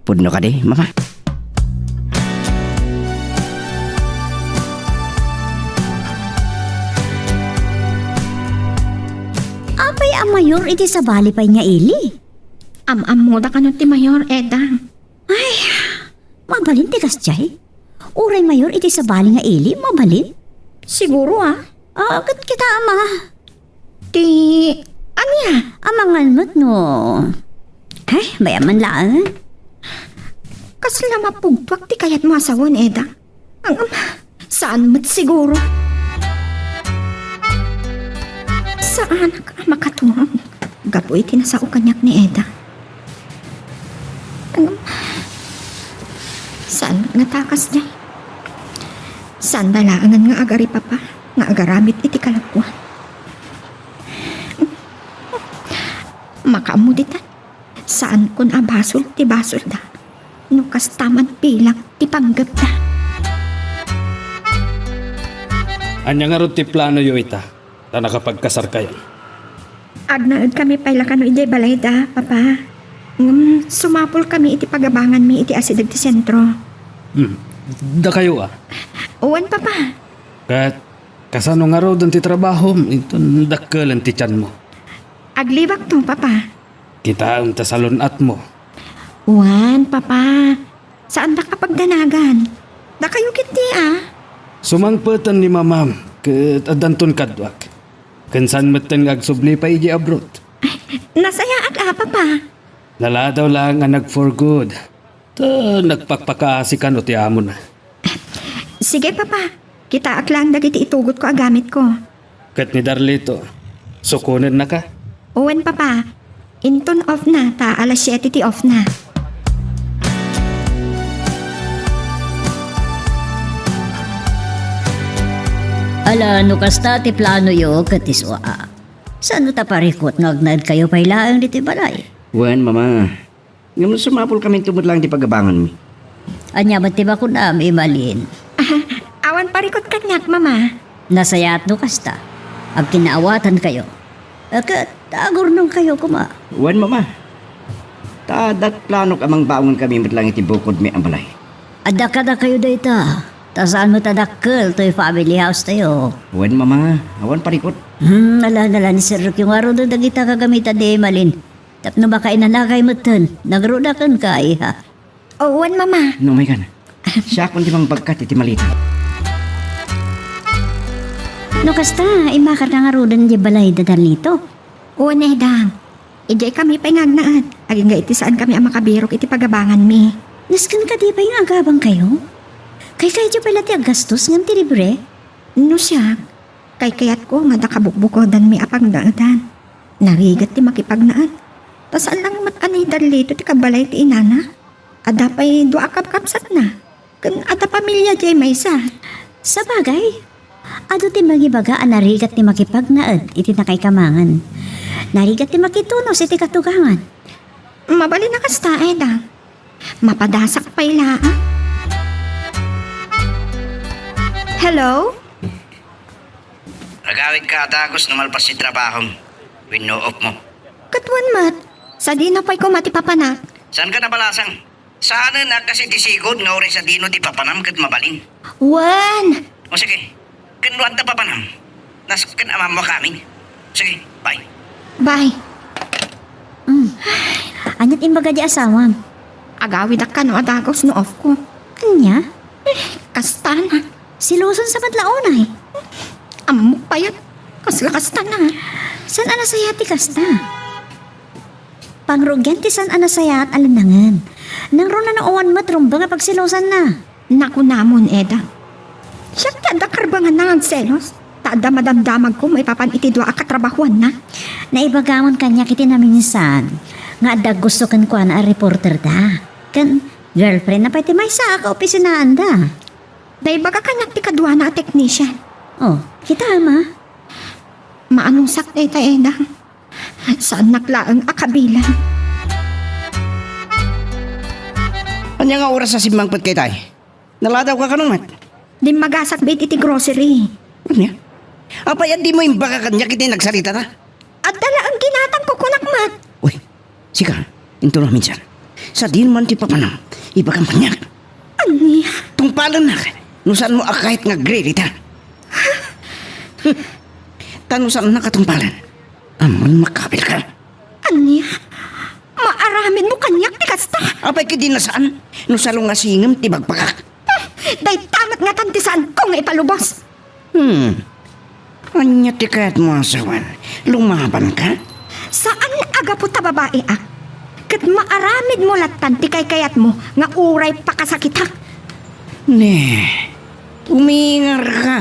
Pudno ka di, mama. Apay ang mayor iti sa bali pa'y nga ili. Am-amuda ka no ti mayor, Edang. Ay, mabalin ti kasjay. Uray mayor iti sa bali nga ili, mabalin. Siguro Kat kita ama. Ti... Anya? Amangan mo't no. Ay, bayaman lang. Kasla mapugtwak ti kayat mo asawon, Edang. Saan mo't siguro? Saan ka makatulong? Gapoy tinasao kanyak ni Edang. Saan nga takas niya? Saan dalaangan nga agari papa? Nga agaramit iti kalagwan. Makaamuditan. Saan kun abasol ti basol da? Nukas taman pilang ti panggap da. Anya nga ron ti plano yo ita. Na nakapagkasar kayo. Agnaad kami pala kano iti balay da, papa. Sumapol kami iti pagabangan mi iti asidag ti sentro. Da kayo Uwan, papa. Kat kasano nga raw doon ti trabaho, ito dakkelan ti tiyan mo. Aglibak to, papa. Kita ang tasalon at mo. Uwan, papa. Saan da kapagdanagan? Da kayo kiti, Sumangpatan ni mamam, Ket adanton kadwak. Kansan matan nga agsubli pa iji abroad. Nasaya at papa. Naladaw lang nga nag for good. Ta nagpakpakaasi ka no ti amo na. Sige papa, kita lang dagiti itugot ko agamit ko. Ket ni Darlito, sukunen na ka. Uwan papa, inton off na, ta alas 7 ti off na. Ala, no kasta ti plano yo katiswa. Saan ta parikot ngagnad kayo pailaang diti balay? Wen, mama. Ngayon sumapol kami tumod lang di pagabangan mi. Anya man ti ba kun imalin? Awan parikot kanyak, mama. Nasayat no kasta. Ag kinaawatan kayo. Akat tagor nung kayo kuma. Wen, mama. Tadat plano amang baongan kami matlang iti bukod mi ang balay. Adda kayo dayta. Ta saan mo tadakkel to'y family house tayo? Wen, mama. Awan parikot. Ala ni Sir Rick yung araw doon dagita kagamita di malin. Tapno baka inanakay mo ton. Nagrudakan ka iha. Uwan, mama. No, may kan. Siya kundi mang bagkat iti malita. No kasta, imakar na nga rudan di balay dadalito. Uwan, edang. Ijay kami paingagnaan. Aging nga iti saan kami ang makabirok iti pagabangan mi. Naskan ka di pa yung agabang kayo? Kay kayo pala ti agastos ngam ti libre? No siya, kay kayat ko nga nakabukbukodan mi apagdaadan. Narigat ti makipagnaan. Pasaan lang matanay Darlito ti kabalay ti inana. Ada pa'y dua kapkapsat na. Kan ada pamilya jay may isa. Sa bagay, ado ti magibaga ang narigat ti makipagnaad iti nakay kamangan. Narigat ti makitunos iti katugangan. Mabali na kasta, edang. Mapadasak pa ilaan. Hello? Agawid ka atagos na malpas si trabaho. Winoof mo. Katwan mat. Sa di na pa'y ko matipapanak. Saan ka nabalasang? Sana na kasi tisigod nga ori sa dino ti papanam kat mabalin. Wan! O sige, kanuan ta papanam. Naskan amam mo kami. Sige, bye. Bye. Anyat imbaga di asawam. Agawid ka no adagos no off ko. Anya? Kasta na. Siluson sa madlaon ay. Amok pa yan. Kasta na. San anasaya ti kasta? Pangrugyan ti san anasaya at alanangan. Nang ron na nauwan matrumba nga pagsilusan na. Naku namon, Eda. Siya tada karbangan na ang selos. Tada madamdamag ko may papan itidwa akatrabahuan na. Naibagamon kanya kiti naminsan. Nga adag gusto kan kuan a reporter da. Kan girlfriend na pa iti may sa ka opisinaan da. Dahil baga kanyak ti kadwa na technician. Oh, kita ma. Maanong sakta ita, Eda. Saan naklaang akabilan? Anya nga oras sa simbangpot kay tay? Naladaw ka kanong mat? Di magasak bait iti grocery. Anya? Apay di mo yung baka kanya kiti nagsalita ta? At dala ang ginatang ko kunak mat. Uy, sika, into na minsan. Sa din man ti papanam, iba kang panyak. Anya? Tungpalan na ka. Nusan mo kahit nga grade ita. Tanusan na katungpalan. Amon makabil ka. Anya? Maaramin mo kanyak ti kasta. Apay ka din nasaan? Nusalo nga singam ti bagpagak. Dahil tamat nga tantisan ko nga ipalubos. Anya ti kayat mo asawan. Lumaban ka? Saan aga po ta babae ak? Kat maaramid mo latan ti kay kayat mo nga uray pakasakitak. Ne, umingar ka.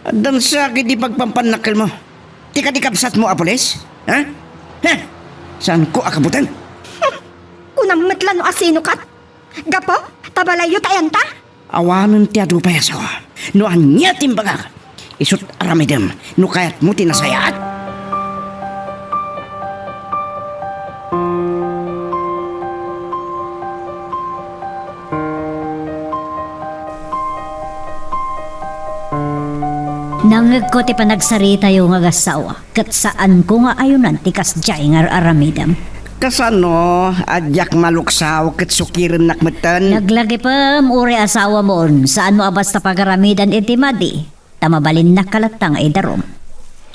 Dan sakit di pagpampanakal mo. Tika di kapsat mo apoles? Ha? Ha? Saan ko akabutan? Unang matlan o asino kat. Gapo, tabalayo tayan ta? Awanan ti adu payas ako. No anya timbagak. Isut aramidem. No kayat mo tinasayaat. Nangag ko ti panagsarita yung agasawa. Kat saan ko nga ayunan ti kasjay nga aramidam. Kasano, adyak maluksaw kat sukirin nakmatan. Naglagi pa uri asawa mo saan mo abas ta pagaramidan iti madi. Tamabalin na kalatang ay darom.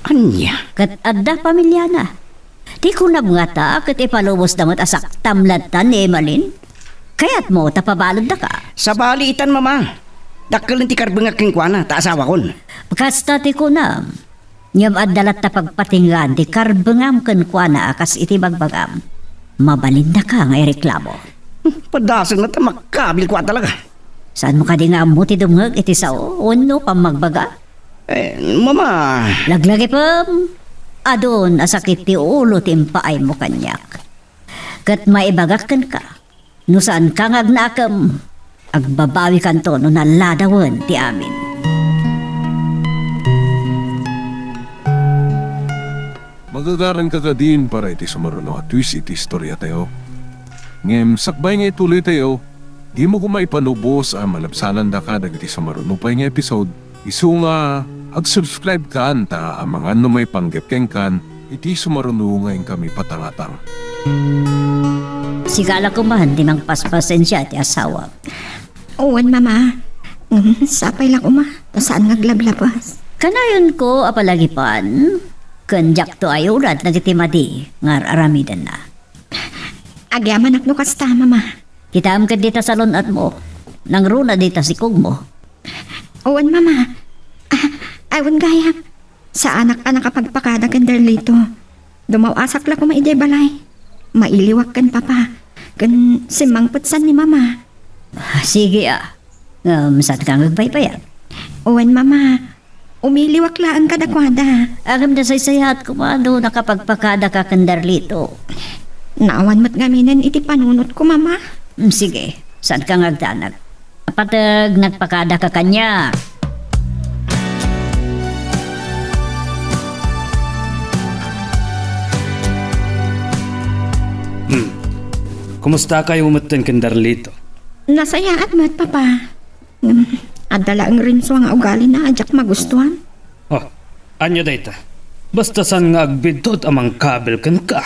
Anya? Kat adda pamilya na. Di ko na mga ta kat ipalubos damot asak tamlatan ni Emalin. Kaya't mo tapabalod na ka. Sa bali itan mama. Dakkel ti karbengak king kuana ta asawa kon. Kasta ti kunam, ngam adalat ta pagpatingan di karbengam ken kuana akas iti bagbagam. Mabalin na ka nga ireklamo. Padasang na makabil ko talaga. Saan mo ka di nga mo ti dumngag iti sao? Uno pang magbaga? Mama. Laglagi pa, adon asakit ti ulo timpaay mo kanyak. Kat maibagakan ka, no saan ka ngagnakam, agbabawi kanto no naladawan ti amin. Magagaran ka din para iti sumaruno at twist iti istorya tayo. Ngem, sakbay nga ituloy tayo, di mo kumaipanubos ang malabsanan da ka dagiti sumaruno pa nga episode. Isu nga, ag-subscribe ka anta ang mga may panggepkeng kan, iti sumaruno ngayon kami patangatang. Sigala ko man, di mang paspasen siya ti asawa. Uwan, mama. Sapay lang uma. Saan ngaglablabas? Kanayon ko apalagipan, kanjak to ayurat na titimadi, ngar aramidan na. Agyaman ak no kasta, mama. Kitam ka dita sa lunat mo, nang runa dita si kog mo. Uwan, mama. Awan gaya. Sa anak-anak kapagpakada kan Darlito. Dumawasak la ko maiday balay. Mailiwak kan papa. Kan simangputsan ni mama. Sige saan kang nagbaybayan? Uwan, mama. Umiliwak la ang kadakwada. Agam na saysayat ko mano nakapagpakada ka kandarlito. Naawan mo't gaminan iti panunot ko, mama. Sige, saan kang nagdanag? Patag nagpakada ka kanya. Kumusta kayo umatan kan Darlito? Nasayaat mo't, papa. Adala ang rinso ang ugali na adyak magustuhan. Oh, anya dayta. Basta san nga agbidot amang kabel kan ka.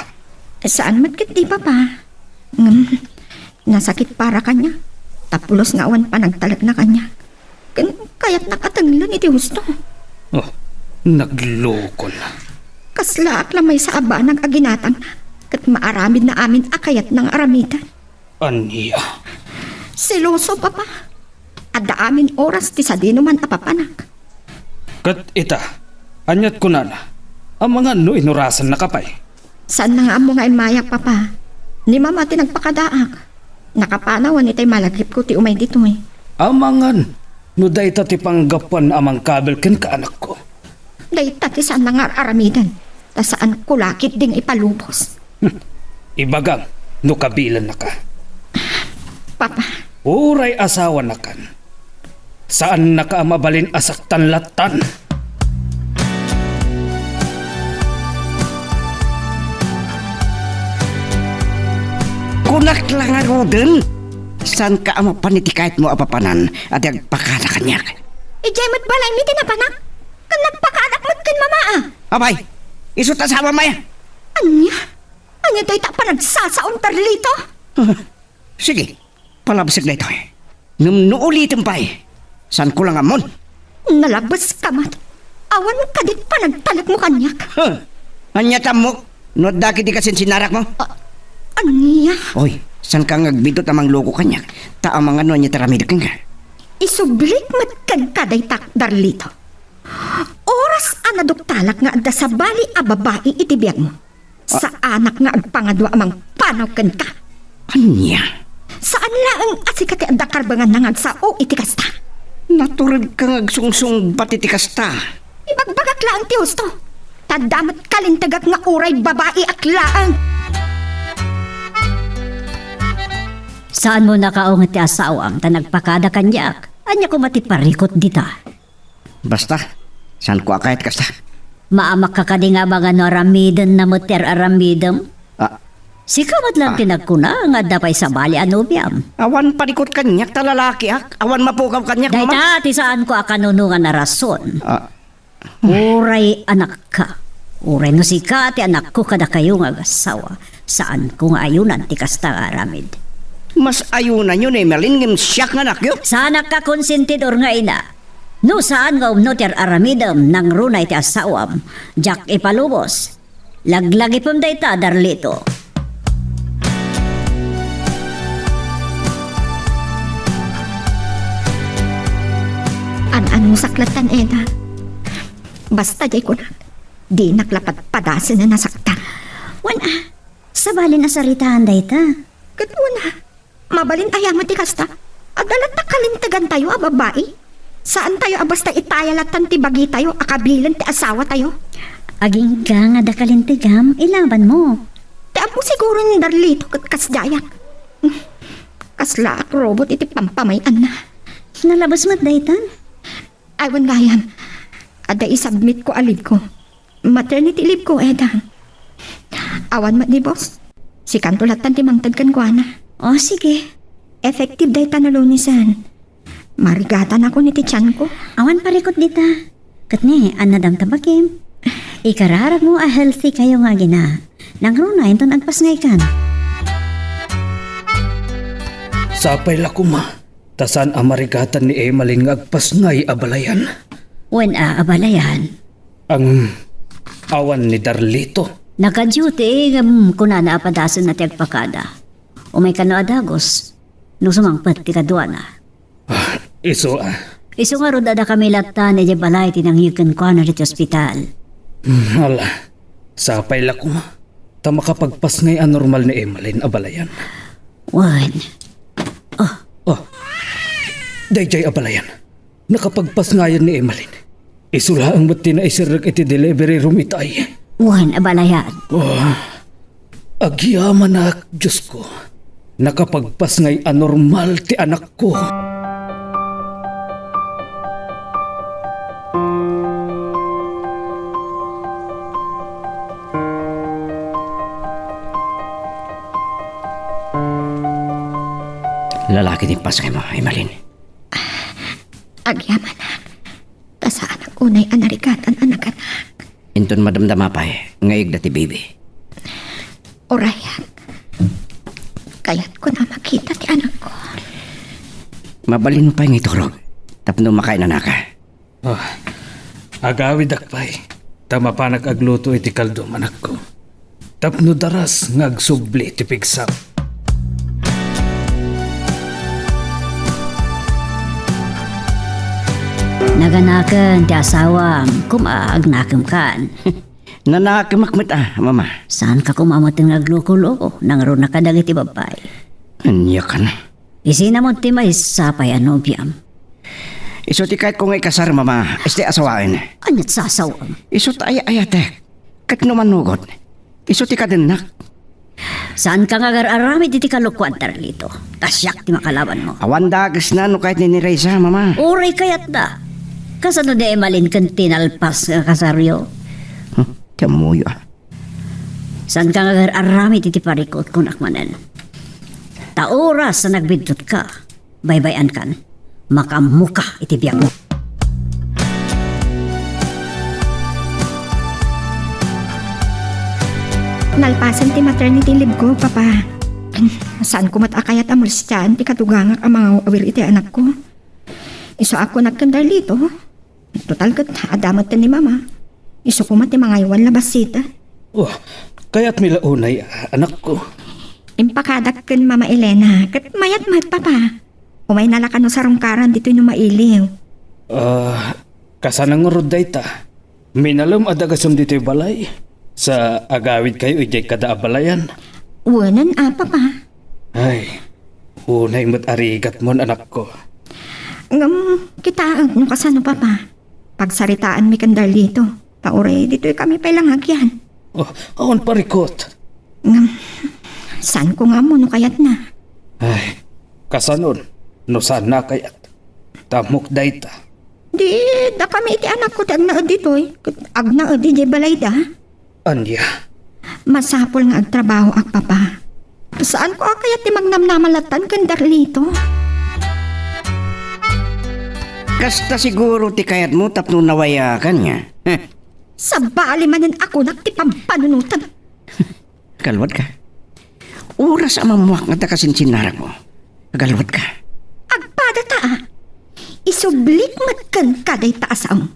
Saan mo't kit di, papa? Nasakit para kanya. Tapulos nga awan pa nagtalag na kanya. Kaya't nakatanglan iti husto. Oh, nagloko na. Kaslaak lamay sa aba nag-aginatang na. Kat maaramid na amin akayat ng aramidan. Aniya. Seloso, papa. Adda amin oras ti sa dino man apapanak. Kat ita, anyat ko na na. Ang mga no inurasan na kapay. Saan na nga mo nga imayak, papa? Ni mama ti nagpakadaak. Nakapanawan itay malagip ko ti umay dito eh. Amangan, no dayta ti panggapan amang kabel ken ka anak ko. Dayta ti saan na nga aramidan. Ta saan kulakit ding ipalubos. Ibagang, no kabilan na ka. Papa, Uray asawa na kan. Saan na ka mabalin asaktan latan? Kunak lang ako dun. San ka ama panitikait mo apapanan at agpakada kanyak. ijay mo't balay mi tinapanak. Kan nagpakadak mo't kan mama ah. Abay, isuta sa mamaya. Anya? Anya day ta pa nagsasaon Darlito? Sige, palabasig na ito eh. Nuulitin pa eh. San ko lang amon? Nalabas ka mat. Awan ka dit pa nagtalag mo kanyak. Anya tamok, no daki di kasin sinarak mo? Anya? Oy, san ka ngagbidot amang loko kanyak? Ta amang ano anya taramidak ka. Isublik mat kan kaday tak Darlito. Oras anaduktalak nga adda sa bali a babae itibiyag mo. Sa anak nga agpangadwa amang panaw kan ka. Anya? Saan laang asikati adda karbangan nangag sa o itikasta? Naturad ka ngagsungsung batitikas ta. Ibagbagak laang ti husto. Tadamat kalintagak nga uray babae at laang. Saan mo nakaungat ti asawang ta nagpakada kanyak? Anya ko matiparikot dita. Basta, san ko akayat kasta? Maamak ka kadi nga mga naramidan na muter aramidam. Ah, Sikamat lang tinagkuna nga dapay sa bali anubiam. awan parikot kanyak ta lalaki ak. Awan mapukaw kanyak mama. Dahita ti saan ko akanunungan na rason. Ah, Uray anak ka. Uray no si ka ti anak ko kada kayo nga asawa. Saan ko nga ayunan ti kasta nga aramid. mas ayunan yun eh, Merlin. Ngim siyak nga nakyo. Sana ka konsentidor nga ina. No saan nga umnoter aramidam nang runay ti asawam. Jak ipalubos. Laglagi pum dayta Darlito. Anong saklatan, Eda? Basta jay ko na. Di naklapat padasan na nasaktan. Wan sabali na saritahan dayta. Katuna, mabalin ayaman ti kasta. Adalat na kalintagan tayo, babae. Saan tayo basta itayalatan ti bagi tayo, akabilin ti asawa tayo? Aging ka nga dakalintigam, ilaban mo. Ti apo siguro ni Darlito kat kasdayak. Kasla ak robot iti pampamayan na. Nalabas mo't daytan? Aywan gayam. Ada isubmit ko alib ko. Maternity leave ko, edang. Awan mat di boss. Si kantulatan ti mangtagkan ko, ana. O sige, Effective day tanalunisan. Marigatan ako ni ti tiyan ko. awan parikot dita. Katni, anadam tabakim. Ikararag mo healthy kayo nga gina. Nangruna ito nagpasngay kan. Sapay la kuma. Tasan amarigatan ni Emalin nga agpasngay abalayan. Wen abalayan. Ang awan ni Darlito. Naka-duty, kunana apadasan na ti agpakada. Umay kano adagos. No sumangpat ti kadwana. Iso Iso nga rodada kami lata ni balay tinangyikan ko na rin ospital. Hala. Sapay la kuma. Ta makapagpasngay anormal ni Emalin abalayan. Wen, Oh. Dayjay abalayan. Nakapagpasngayan ni Emalin. Isula ang ba't tinaisirag iti delivery room itay. wen abalayan. Agyaman na, Diyos ko. Nakapagpasngay anormal ti anak ko. Lalaki din pasakay mo, Emalin. Agyaman na. Tasaan ako na'y anarigatan anak. Inton madamdama pa ngayig dati baby. Orayan. Kaya't ko na makita ti anak ko. Mabalin mo pa yung iturog. Tapno makain na naka. Agawid akpay. Tama pa nag-agluto iti kaldo anak ko. Tapno daras ngagsubli ti pigsap. Naganakan ti asawam, kumaagnakem kan. Nanakamakmat mama. Saan ka kumamot ng nagloko-loko? Nangro na kadag iti babay. Anya ka na. Isinamot ti may sapay anobyam. Iso ti kahit kung ikasar mama, este asawain. Anyat sasawam. Iso ti ayatek. Kat numanugot. Iso ti kadenak. Saan ka nga aramid iti kalukwan Darlito? Kasyak ti makalaban mo. Awan dagas na no kahit ni Reza mama. Uray kayat da. Kasano de emalin kan tinalpas nga kasaryo? Kamuyo. Saan ka nga aramid iti parikot kung akmanen? Ta oras sa nagbidtot ka, baybayan kan, makamuka iti biyak mo. Nalpasan ti maternity leave ko, papa. Saan ko matakayat amulsyan ti katugangak ang mga awir iti anak ko. Iso ako nagkandarlito. Total kat adamat ni mama. Iso ko mati mga iwan labasita. Kaya't milaunay anak ko. Impakadak kan mama Elena. Kat mayat papa. Umay nalakan no sarungkaran dito yung mailiw. Kasanang roday ta. Minalam adagasam dito'y balay. Sa agawid kayo ijay kada abalayan. Wanan papa. Ay, unay mo't arigat mon anak ko. Kita no kasano papa. Pagsaritaan mi kandarlito. Taure dito kami pailang hagyan. Awan parikot. Saan ko nga mo no kayat na? Ay, kasanon. No saan na kayat. Tamok dayta. Di, da kami iti anak ko dag na dito eh. Ag na di balay da. Anya. Masapol nga agtrabaho ak papa. Saan ko kaya ti magnamnamalatan kan Darlito? Kasta siguro ti kayat mo tapno nawayakan nga. Sa bali manin ako nagtipampanunutan. Kalwat ka. Oras ang mamuak nga takasinsinarag mo. Kalwat ka. Agpada ta Isublik matkan kaday taasam.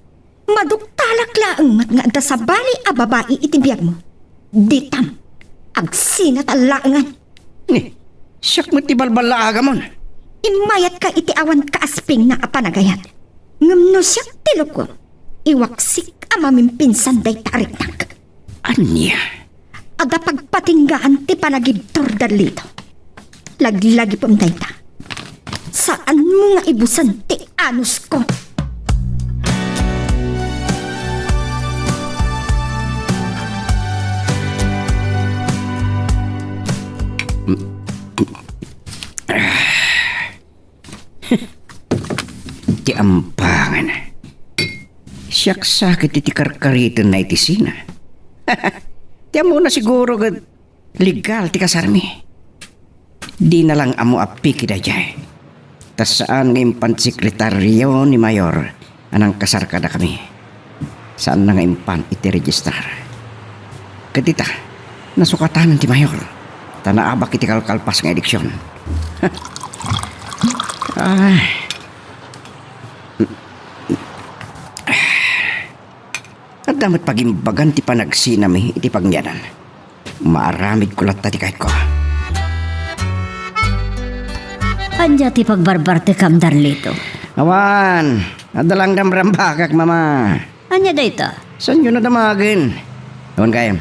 Maduktalak laang mat nga da sa bali a babae itibiyag mo. Ditam. Agsinat alaangan. Ni, siyak mo ti balbalaaga mo. Imayat ka iti awan kaasping na apanagayat. Ngam no siya tilok ko. iwaksik amamin pinsan day tariknak. Anya? Ada pagpatinggaan ti panagibtor darlito. Lagi-lagi pom dayta. Saan mo nga ibusan ti anus ko? Ti ampangan. Siyak sakit iti karkaritan na iti sina. Tiyan mo na siguro gad legal ti kasarmi. Di na lang amo api kita jay. Tas saan nga impant sekretaryo ni Mayor anang kasar kada kami. Saan na nga impant iti registrar. Katita, nasukatan ti Mayor. Tanaabak iti kalkalpas nga ediksyon. At damat pagimbagan ti panagsinami iti pagmyanan. Maaramid ko latta ti kahit ko. Anya ti pagbarbar ti kam Darlito. Awan, adalang damrambakak mama. Anya dayta? San yun na damagin? Awan kayam.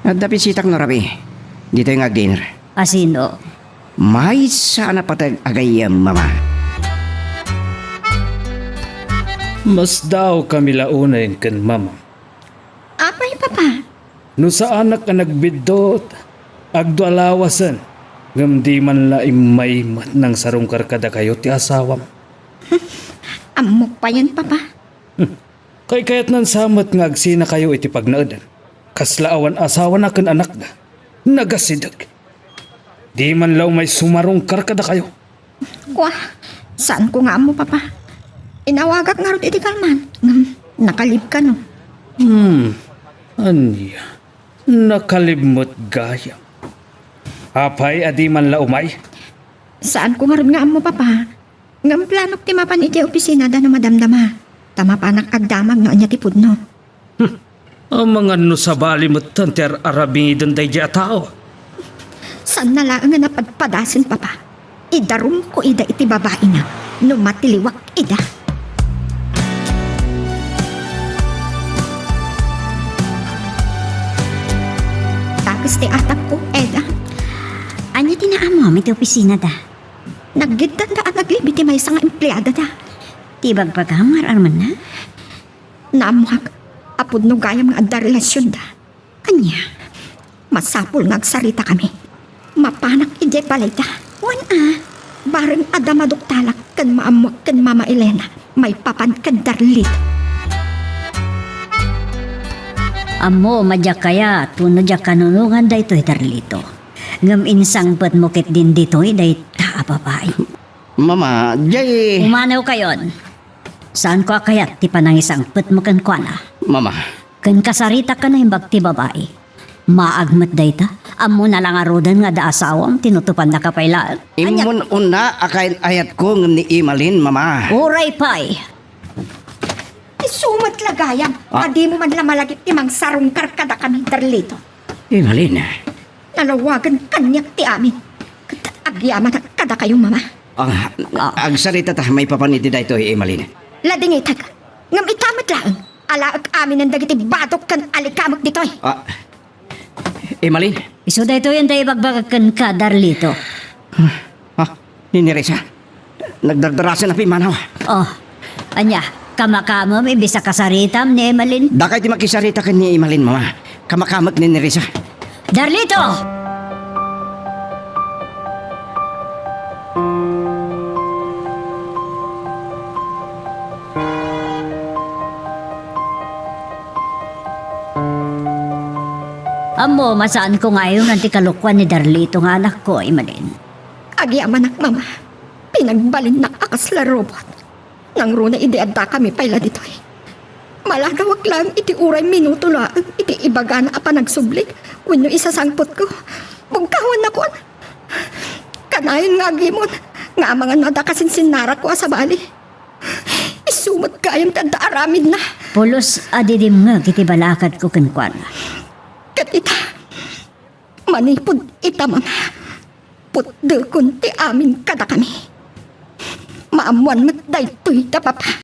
At dapisitak no rabi. Dito yung ag-dinner. Asino? May sana patag agayam mama. Mas daw kami launayin kan mama. Apay, papa. No sa anak ka nagbidot, agdo alawasan, ngam di man la imay mat ng sarong karkada kayo ti asawam. Amok pa yan, papa. Kay kayat nan samat nga agsina kayo iti pagnaadan. Kaslaawan asawa na kan anak na, nagasidag. Di man law may sumarong karkada kayo. Wah, saan ko nga mo, papa? Inawagak nga rin iti kalman. Nakalib ka, no? Anya, nakalibmot gaya. Apay adi man la umay. Saan ko nga rin nga mo, papa? Ngam planok ti mapan iti opisina da na madamdama. Tama pa nakagdamag no anya ti pudno. Ang mga no sa bali mo tanter arabidon day di atao. Saan na lang nga napadpadasin, papa? Idarum ko ida iti babae na. No matiliwak ida. Tapos ti atap ko, eda. Anya ti naamom iti opisina da. Naggitan da ang naglibiti may isang empleyada da. Tibag paghamar arman na. Naamuhag, apod no gayam nga adda relasyon da. Anya? Masapul nga agsarita kami. Mapanak ije balay da. Wan ah. Bareng ada maduktalak kan maamuak kan Mama Elena. May papan kan Darlit. Amo madyak kaya tuno jak kanunungan da ito'y Darlito. Ngam insang pat mukit din dito'y day taapapay. Mama, jay... Umanaw kayon. Saan ko kayat ti panangisang pat mo kan kwa na? Mama, Kan kasarita ka na himbag ti babae. Maagmat dayta. Amo na lang arudan nga da asawam tinutupan na kapaylaan. imun una akain ayat ko ngam ni Imalin, mama. Uray pay. Isumat lagayam. Adi mo man lamalagip timang sarong karkada kami Darlito. Imalin, Nalawagan kanyak ti amin. Agyaman at kada kayong mama. agsarita ta may papaniti da ito, Imalin. Lading itag. Ngam ikamat lang. Alaag amin ang dagiti batok kan alikamot ditoy. Imalin, Iso da ito yung day bagbagakan ka, Darlito. Ninirisa, nagdardarasan na pimanaw. Oh, anya, kamakamo may bisa kasaritam ni Emalin. Dakay ti makisarita ka ni Imalin, mama. Kamakamak ni Nerissa. Darlito! Amo, masaan ko ngayon ang tikalukwan ni Darlito nga anak ko, Emalin. Agyaman ak mama. Pinagbalin na akas la robot. Nang runa ideadda kami payla ditoy. Malagawag lang iti uray minuto lang. Iti ibagana apa nagsublik. Wenno isasangpot ko. Bugkawan na ko. Kanayon nga agimon. Nga mga nada kasing sinara ko sa bali. Isumot kayang tanda aramid na. Pulos adidim nga kiti balakad ko kankwan. Katita. Manipod ita mga. Putdo kunti amin kada kami. Maamuan matday tuy da papa.